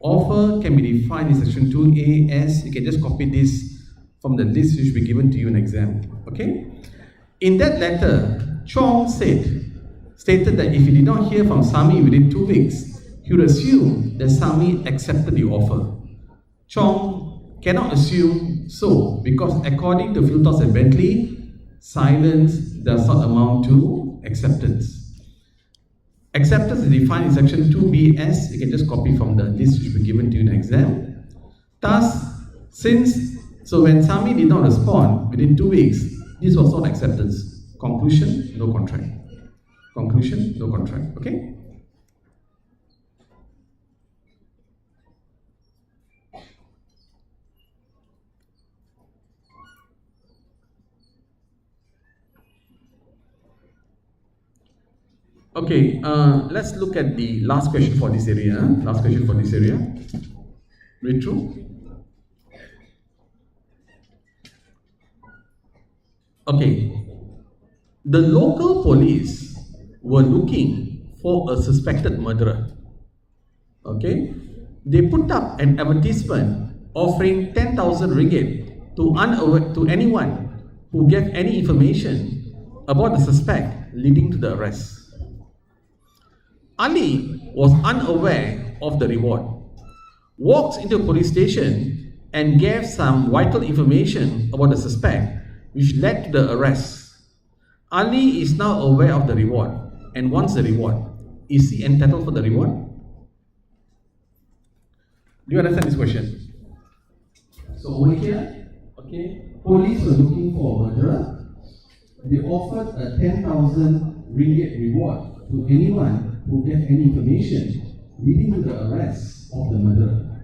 Offer can be defined in section 2A as, you can just copy this from the list which will be given to you in exam. Okay? In that letter, Chong stated that if he did not hear from Sami within 2 weeks, he would assume that Sami accepted the offer. Chong cannot assume so, because according to Philthouse and Bentley, silence does not amount to acceptance. Acceptance is defined in section 2B as, you can just copy from the list which will be given to you in the exam. Thus, so when Sami did not respond within 2 weeks, this was not acceptance. Conclusion, no contract. Conclusion, no contract. Okay? Okay, let's look at the last question for this area. Last question for this area. Read through. Okay, the local police were looking for a suspected murderer. Okay, they put up an advertisement offering 10,000 ringgit to anyone who gave any information about the suspect leading to the arrest. Ali was unaware of the reward, walked into a police station and gave some vital information about the suspect, which led to the arrest. Ali is now aware of the reward and wants the reward. Is he entitled for the reward? Do you understand this question? So over here, okay, police were looking for a murderer. They offered a 10,000 ringgit reward to anyone who gave any information leading to the arrest of the murderer.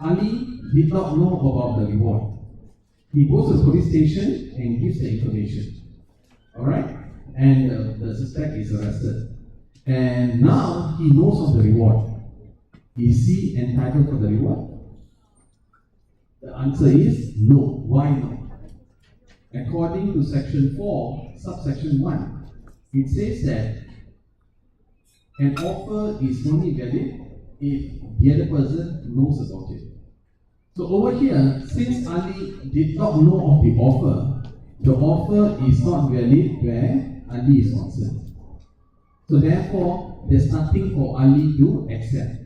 Ali did not know about the reward. He goes to the police station and gives the information. Alright? And the suspect is arrested. And now he knows of the reward. Is he entitled for the reward? The answer is no. Why not? According to section 4, subsection 1, it says that an offer is only valid if the other person knows about it. So over here, since Ali did not know of the offer is not valid where Ali is concerned. So therefore, there's nothing for Ali to accept,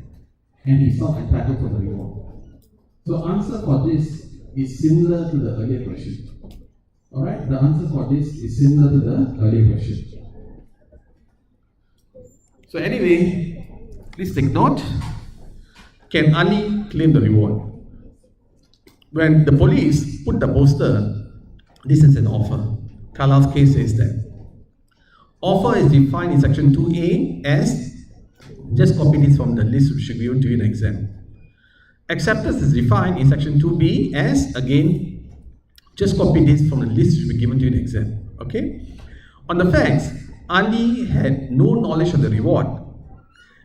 and he's not entitled for the reward. So answer for this is similar to the earlier question. Alright, the answer for this is similar to the earlier question. So anyway, please take note. Can Ali claim the reward? When the police put the poster, this is an offer. Carlisle's case says that. Offer is defined in section 2A as, just copy this from the list which should be given to you in exam. Acceptance is defined in section 2B as, again, just copy this from the list which will be given to you in exam. Okay? On the facts, Ali had no knowledge of the reward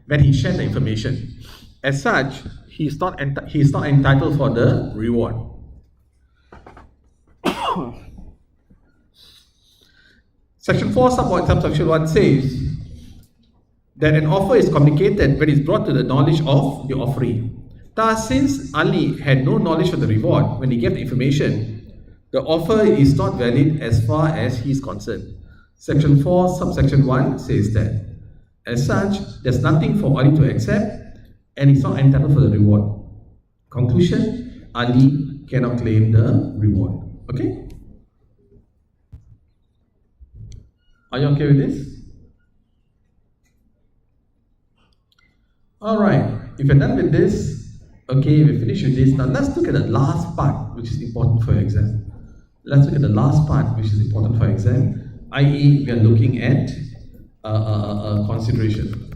when he shared the information. As such, he is not entitled for the reward. Section 4 subsection 1 says that an offer is communicated when it is brought to the knowledge of the offeree. Thus, since Ali had no knowledge of the reward when he gave the information, the offer is not valid as far as he is concerned. Section 4 subsection 1 says that. As such, there's nothing for Ali to accept, and he's not entitled for the reward. Conclusion, Ali cannot claim the reward. Okay? Are you okay with this? Alright, if you're done with this, okay, we finish with this. Now let's look at the last part which is important for your exam. Let's look at the last part which is important for exam, i.e. we are looking at consideration.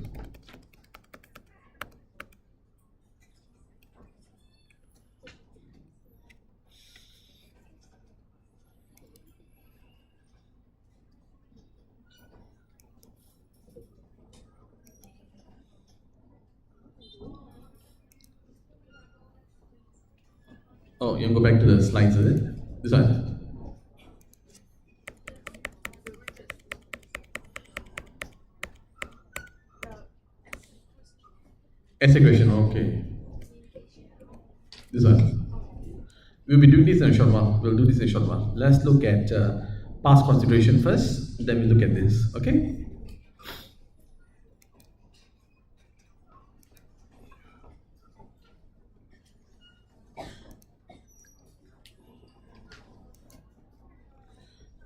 Oh, you can go back to the slides, is it? This one. Essay question, okay. This one. We'll be doing this in a short while. We'll do this in a short while. Let's look at past consideration first, then we'll look at this, okay?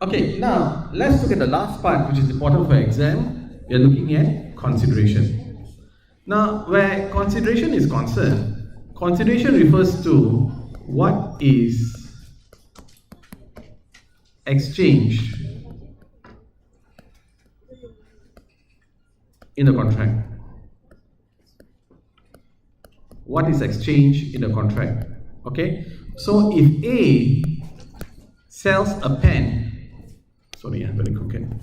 Okay, now let's look at the last part which is important for exam. We are looking at consideration. Now, where consideration is concerned, consideration refers to what is exchanged in the contract. What is exchanged in the contract? Okay, so if A sells a pen, sorry, I'm very crooked.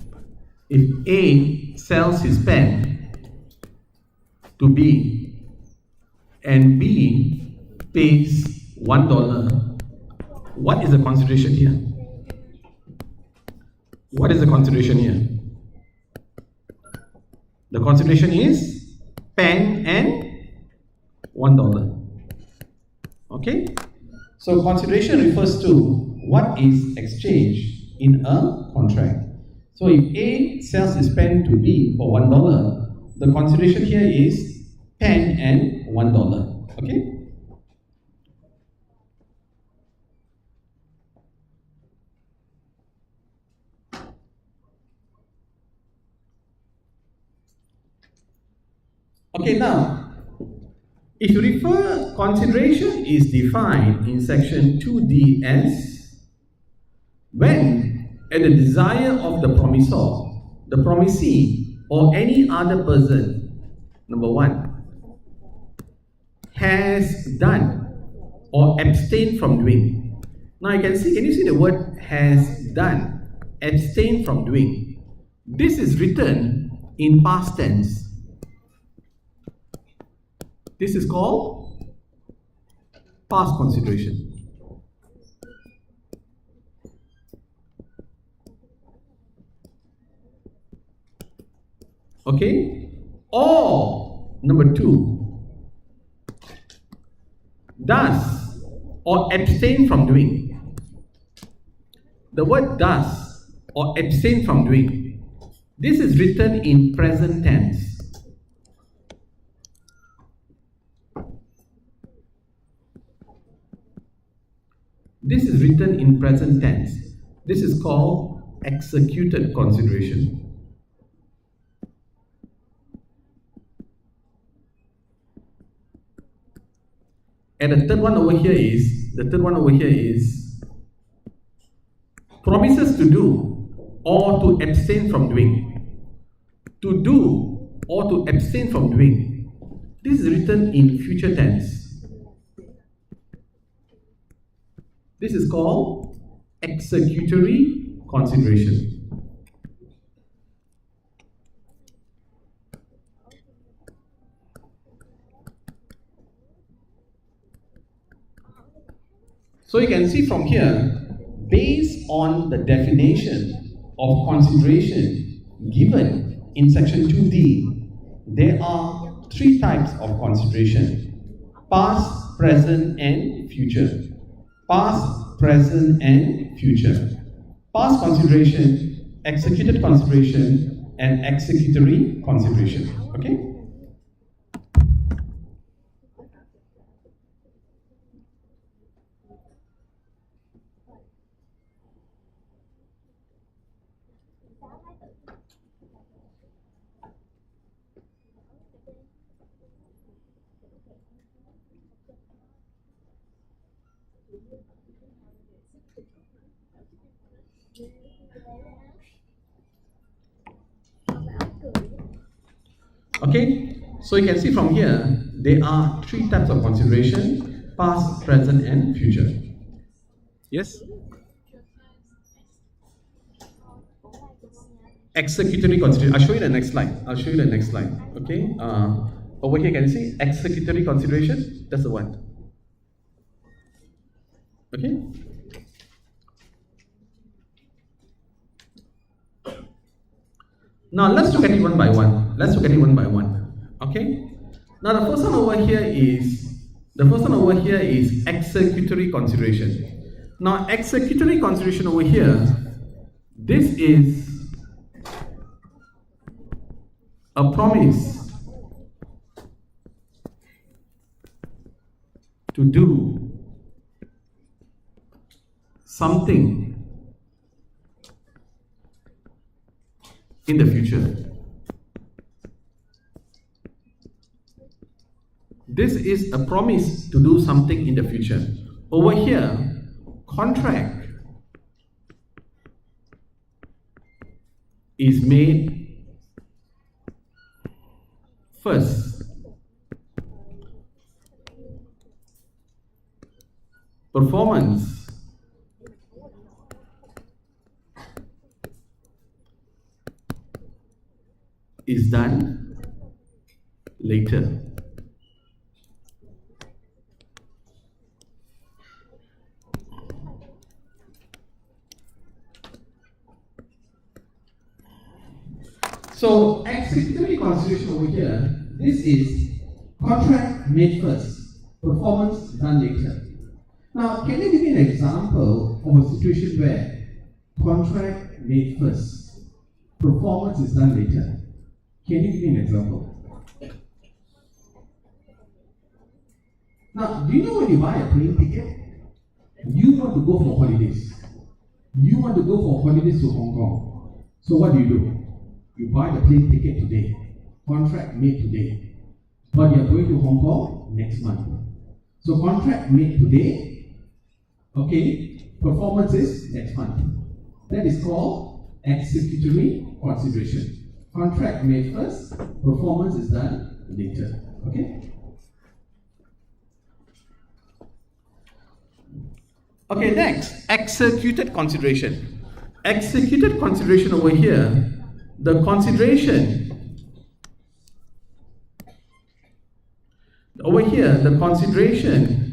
If A sells his pen to B and B pays $1, what is the consideration here? What is the consideration here? The consideration is pen and $1. Okay? So consideration refers to what is exchanged in a contract. So if A sells his pen to B for $1, the consideration here is pen and $1. Okay? Okay, now, if you refer, consideration is defined in section 2D as when, at the desire of the promisor, the promisee, or any other person, number one, has done or abstained from doing. Now you can you see the word has done, abstain from doing. This is written in past tense. This is called past consideration. Okay? Or, number two, does or abstain from doing. The word does or abstain from doing. This is written in present tense. This is written in present tense. This is called executed consideration. And the third one over here is promises to do or to abstain from doing. To do or to abstain from doing. This is written in future tense. This is called executory consideration. So you can see from here, based on the definition of consideration given in section 2D, there are three types of consideration: past, present, and future. Past, present, and future. Past consideration, executed consideration, and executory consideration. Okay? Okay, so you can see from here, there are three types of consideration: past, present, and future. Yes? Executory consideration. I'll show you the next slide. Okay? Over here, can you see executory consideration? That's the one. Okay? Now let's look at it one by one. Okay? Now the first one over here is executory consideration. Now executory consideration over here, this is a promise to do something in the future. This is a promise to do something in the future. Over here, contract is made first. Performance is done later. So executory consideration over here, this is contract made first, performance done later. Now, can you give me an example of a situation where contract made first, performance is done later? Can you give me an example? Now, do you know when you buy a plane ticket, you want to go for holidays. You want to go for holidays to Hong Kong. So what do? You buy the plane ticket today, contract made today, but you're going to Hong Kong next month. So contract made today, okay, performance is next month. That is called executory consideration. Contract made first, performance is done later. Okay? Okay, next, executed consideration. Executed consideration over here, the consideration over here, the consideration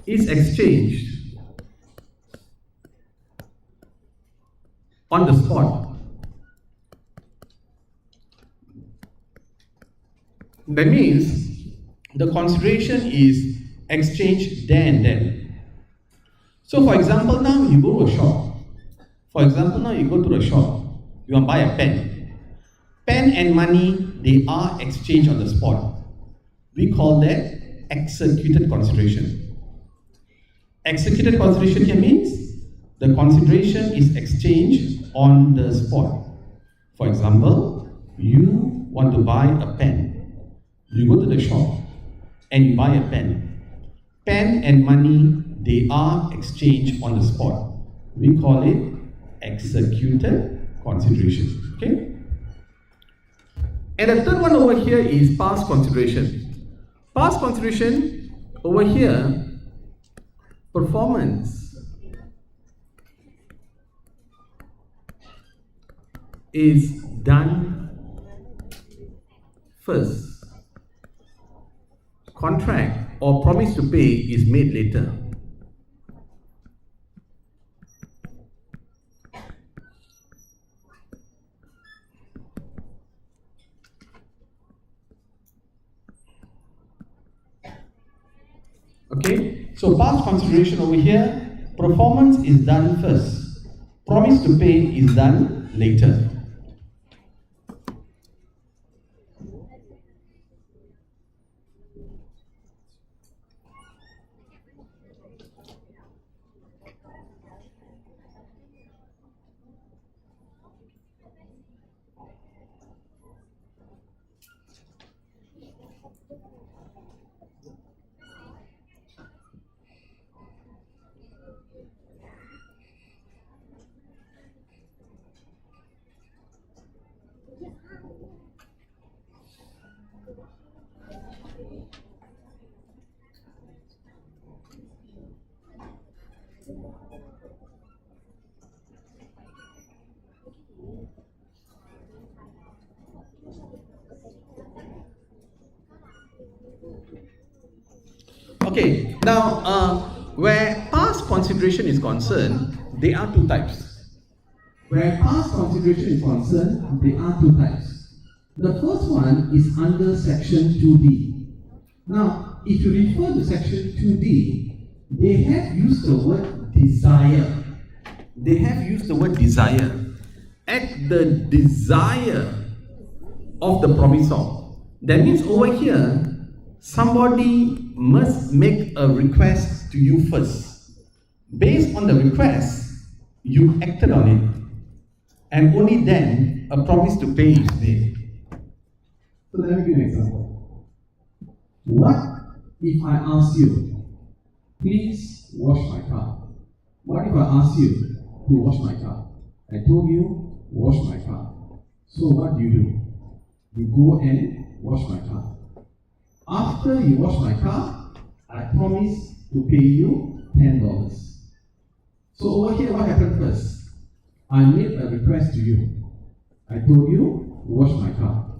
is exchanged on the spot. That means the consideration is exchanged there and then. So for example, now you go to a shop. For example, now you go to a shop. You want to buy a pen. Pen and money, they are exchanged on the spot. We call that executed consideration. Executed consideration here means the consideration is exchanged on the spot. For example, you want to buy a pen. You go to the shop and you buy a pen. Pen and money, they are exchanged on the spot. We call it executed consideration. Okay? And the third one over here is past consideration. Past consideration over here, performance is done first. Contract or promise to pay is made later. Okay, so past consideration over here, performance is done first. Promise to pay is done later. Okay, now where past consideration is concerned, there are two types. Where past consideration is concerned, there are two types. The first one is under section 2D. Now, if you refer to section 2D, they have used the word desire. They have used the word desire. At the desire of the promisor. That means over here, somebody must make a request to you first. Based on the request, you acted on it. And only then, a promise to pay is made. So let me give you an example. What if I ask you, please wash my car? What if I ask you to wash my car? I told you, wash my car. So what do? You go and wash my car. After you wash my car, I promise to pay you $10. So over here, what happened first? I made a request to you. I told you, wash my car.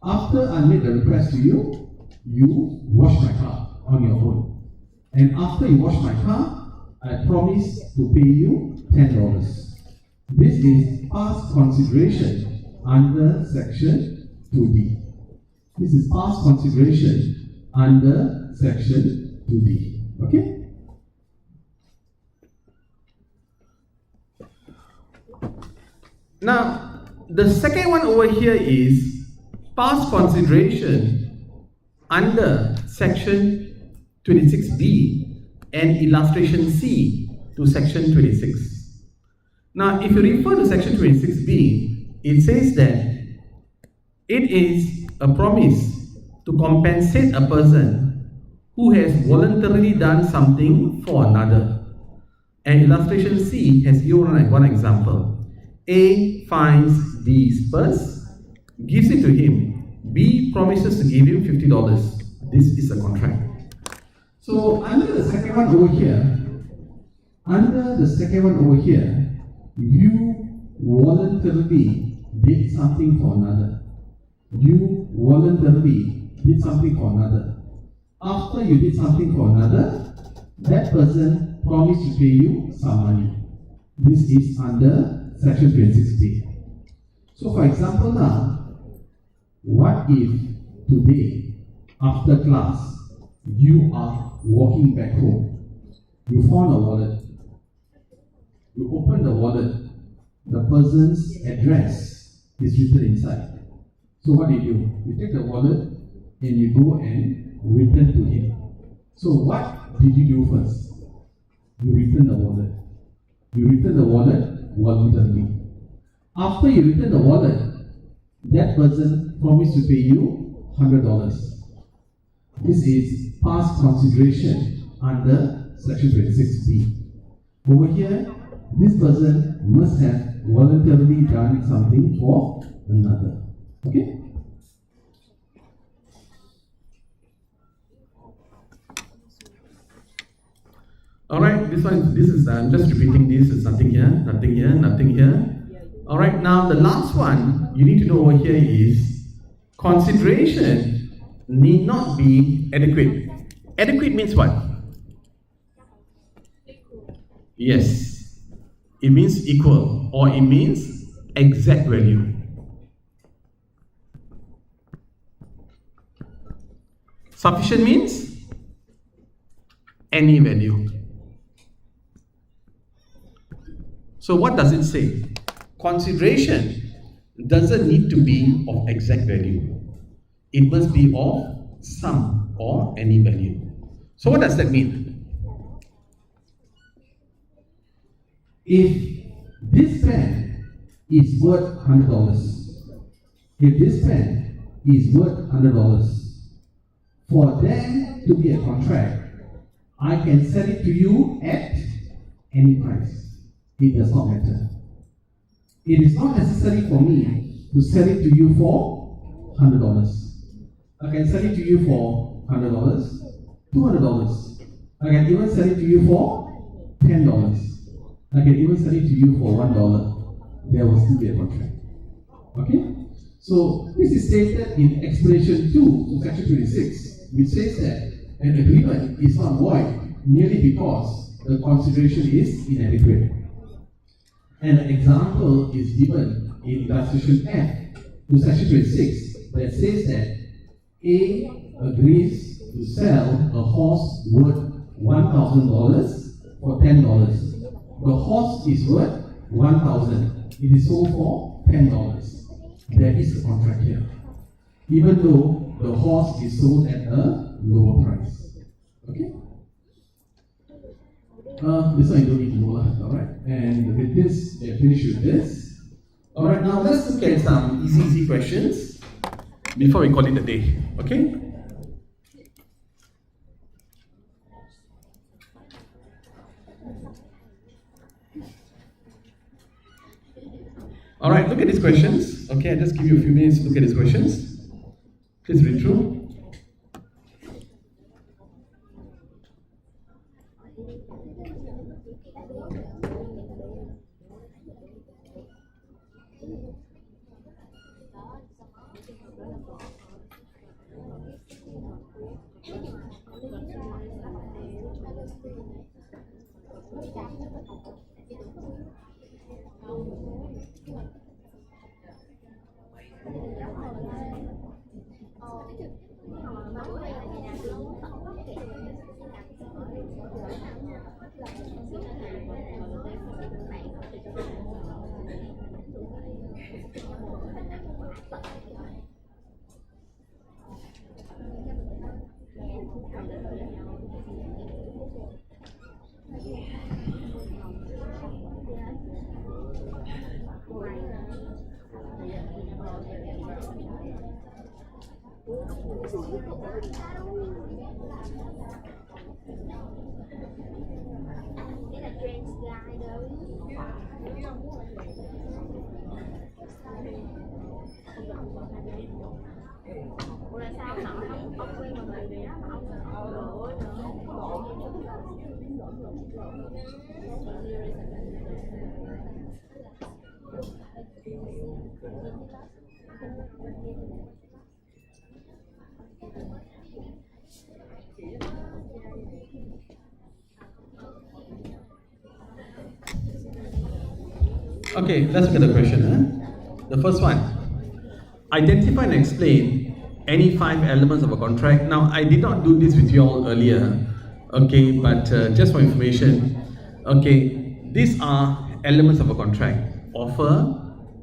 After I made the request to you, you wash my car on your own. And after you wash my car, I promise to pay you $10. This is past consideration under section 2D. This is past consideration under section 2D. Okay? Now, the second one over here is past consideration under section 26B and illustration C to section 26. Now, if you refer to section 26B, it says that it is a promise to compensate a person who has voluntarily done something for another. And illustration C has given one example. A finds B's purse, gives it to him. B promises to give him $50. This is a contract. So under the second one over here, you voluntarily did something for another. You voluntarily did something for another. After you did something for another, that person promised to pay you some money. This is under section 26B. So for example now, what if today, after class, you are walking back home, you found a wallet, you open the wallet, the person's address is written inside. So what do? You take the wallet and you go and return to him. So what did you do first? You return the wallet. You return the wallet voluntarily. After you return the wallet, that person promised to pay you $100. This is past consideration under section 26B. Over here, this person must have voluntarily done something for another. Okay? Alright, this is, I'm just repeating this, is nothing here, nothing here, nothing here. Alright, now the last one you need to know over here is consideration need not be adequate. Adequate means what? Yes, it means equal or it means exact value. Sufficient means any value. So what does it say? Consideration doesn't need to be of exact value. It must be of some or any value. So what does that mean? If this pen is worth $100, if this pen is worth $100, for there to be a contract, I can sell it to you at any price. It does not matter. It is not necessary for me to sell it to you for $100. I can sell it to you for $100, $200. I can even sell it to you for $10. I can even sell it to you for $1. There will still be a contract. Okay? So this is stated in explanation 2 to section 26, which says that an agreement is not void merely because the consideration is inadequate. An example is given in illustration F to section 26 that says that A agrees to sell a horse worth $1,000 for $10. The horse is worth $1,000. It is sold for $10. There is a contract here, even though the horse is sold at a lower price. Okay? This one you don't need to know, alright? And with this, we are finished with this. Alright, now let's look at some easy questions before we call it a day. Okay? Alright, look at these questions. Okay, I'll just give you a few minutes to look at these questions. Please read through. Okay, let's look at the question. The first one. Identify and explain any 5 elements of a contract. Now, I did not do this with you all earlier, okay, but just for information, okay, these are elements of a contract: offer,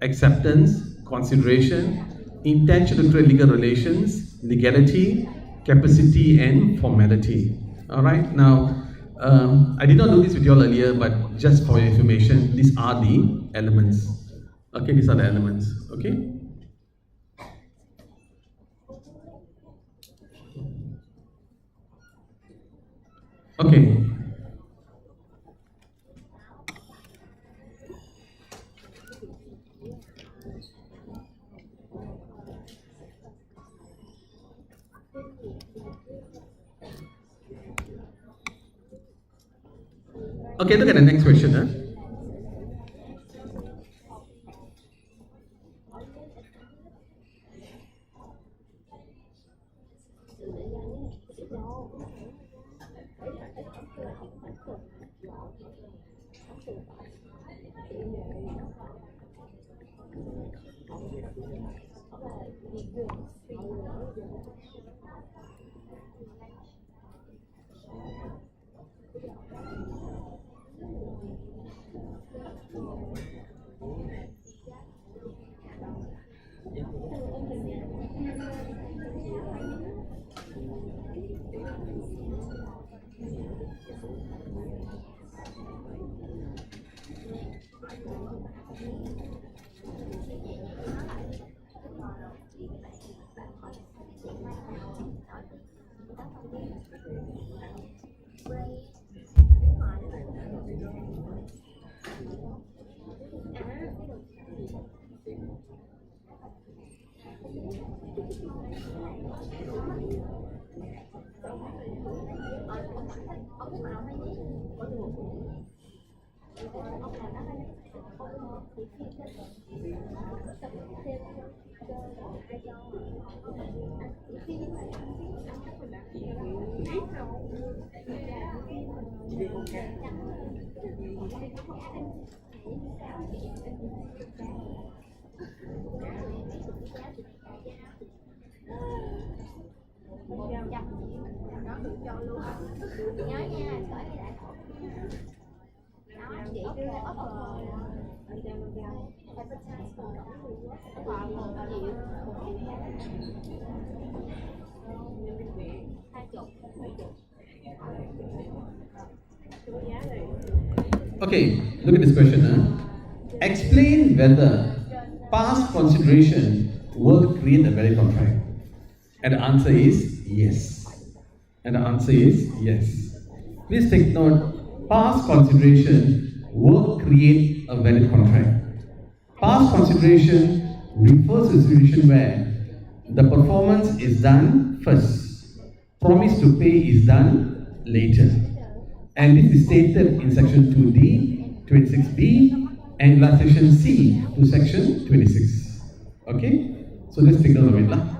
acceptance, consideration, intention to create legal relations, legality, capacity, and formality. All right, now, I did not do this with you all earlier, but just for your information, these are the elements. Okay, these are the elements. Okay. Okay. Okay, look at the next question. Okay, look at this question. Explain whether past consideration will create a valid contract. And the answer is yes. And the answer is yes. Please take note, past consideration will create a valid contract. Past consideration refers to a situation where the performance is done first, promise to pay is done later. And this is stated in section 2D, 26B, and last section C to section 26. Okay? So let's take note of it.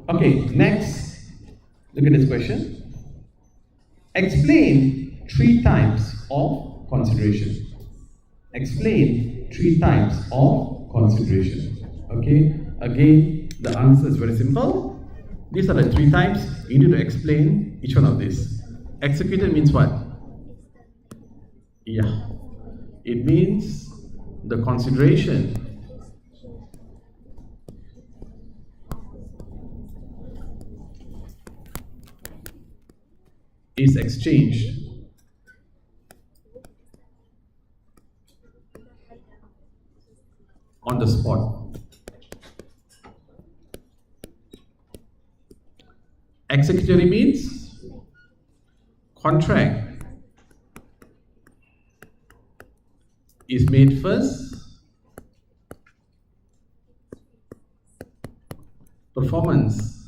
Okay, next, look at this question. Explain three types of consideration. Explain three types of consideration. Okay, again, the answer is very simple. These are the three types. You need to explain each one of these. Executed means what? Yeah, it means the consideration is exchanged on the spot. Executory means contract is made first, performance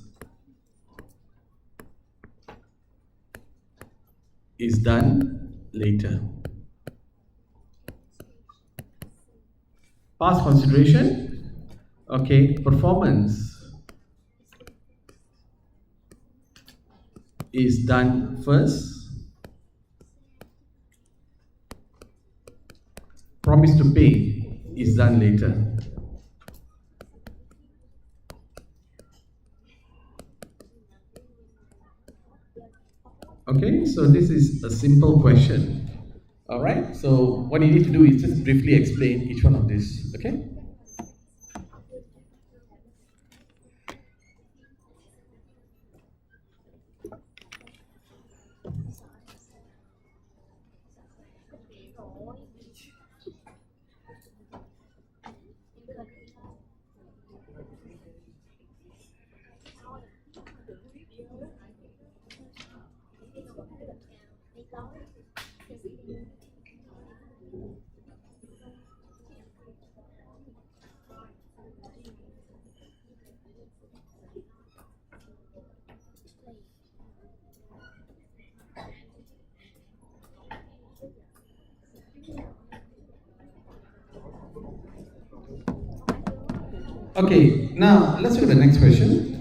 is done later. Past consideration, okay, performance is done first, promise to pay is done later. Okay, so this is a simple question. All right, so what you need to do is just briefly explain each one of these. Okay. Okay, now let's look at the next question.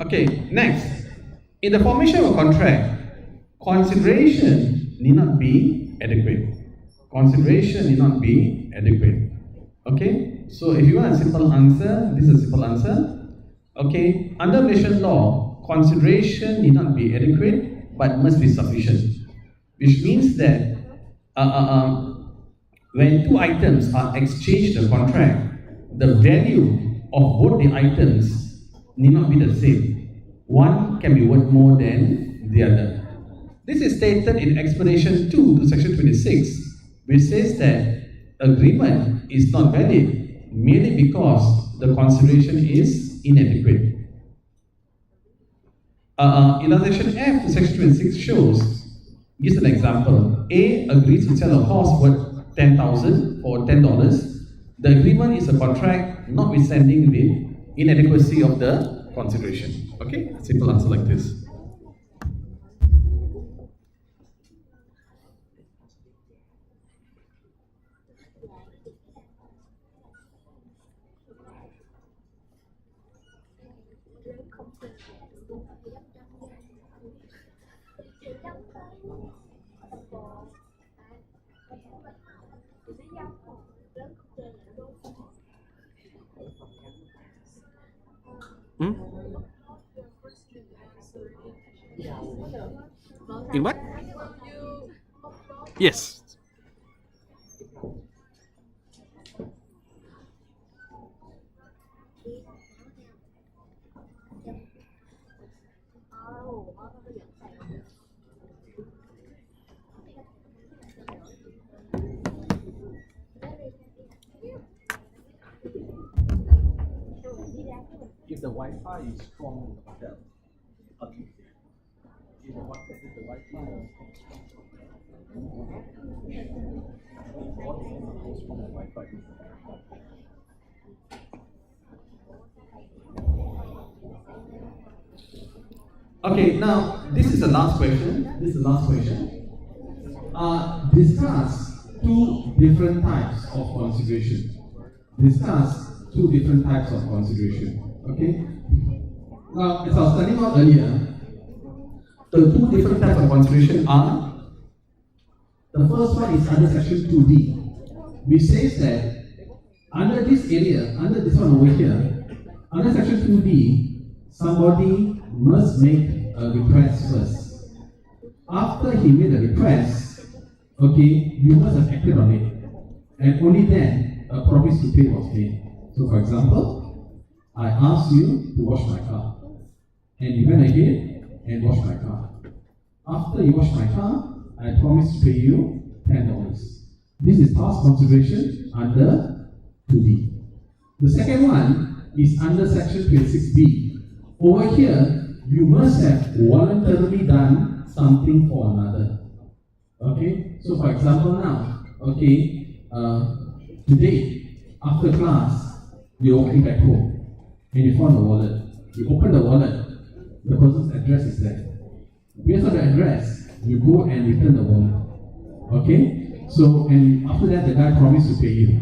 Okay, next. In the formation of a contract, consideration need not be adequate. Consideration need not be adequate. Okay, so if you want a simple answer, this is a simple answer. Okay, under Malaysian law, consideration need not be adequate but must be sufficient, which means that uh, uh, uh, when two items are exchanged in a contract, the value of both the items need not be the same. One can be worth more than the other. This is stated in explanation 2 to section 26, which says that agreement is not valid merely because the consideration is inadequate. Illustration F to section 26 gives an example. A agrees to sell a horse worth 10,000 for $10. The agreement is a contract notwithstanding the inadequacy of the consideration. Okay, simple answer like this. In what? You Yes. If the Wi-Fi is strong in the hotel, okay. If the Wi-Fi is strong, the Wi-Fi is Okay, now this is the last question. This is the last question. Discuss two different types of consideration. Discuss two different types of consideration. Okay? Now, as I was telling out earlier, the two different types of consideration are, the first one is under section 2D, which says that under this area, under this one over here, under section 2D, somebody must make a request first. After he made a request, okay, you must have acted on it. And only then a promise to pay was made. So for example, I asked you to wash my car. And you went ahead and washed my car. After you washed my car, I promised to pay you $10. This is past consideration under 2D. The second one is under section 26B. Over here, you must have voluntarily done something for another. Okay? So for example now, okay, today, after class, you're walking back home and you found a wallet. You open the wallet, the person's address is there. Based on the address, you go and return the wallet. Okay? So, and after that, the guy promised to pay you.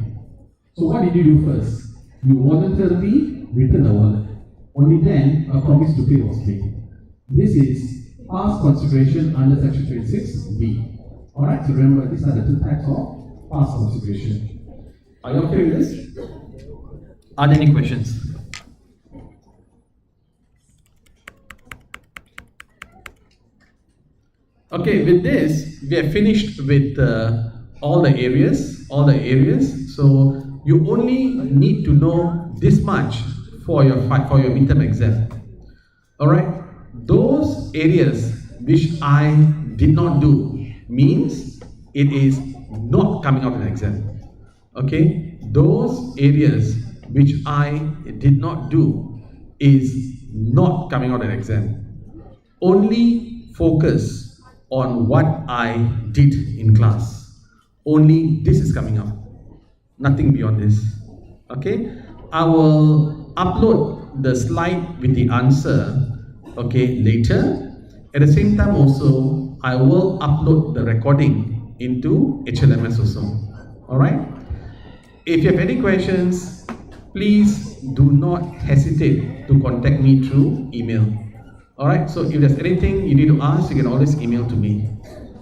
So what did you do first? You voluntarily return the wallet. Only then a promise to pay was made. This is past consideration under section 26B. Alright, so remember these are the two types of past consideration. Are you okay with this? Are there any questions? Okay, with this, we have finished with all the areas. So you only need to know this much for your midterm exam. All right, those areas which I did not do means it is not coming out in the exam. Okay, those areas which I did not do is not coming out in the exam. Only focus on what I did in class. Only this is coming up. Nothing beyond this. Okay, I will upload the slide with the answer, okay, later. At the same time also, I will upload the recording into HLMS also. Alright? If you have any questions, please do not hesitate to contact me through email. Alright, so if there's anything you need to ask, you can always email to me.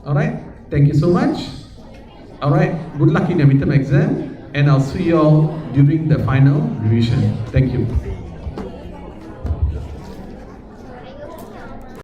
Alright, thank you so much. Alright, good luck in your midterm exam, and I'll see you all during the final revision. Thank you.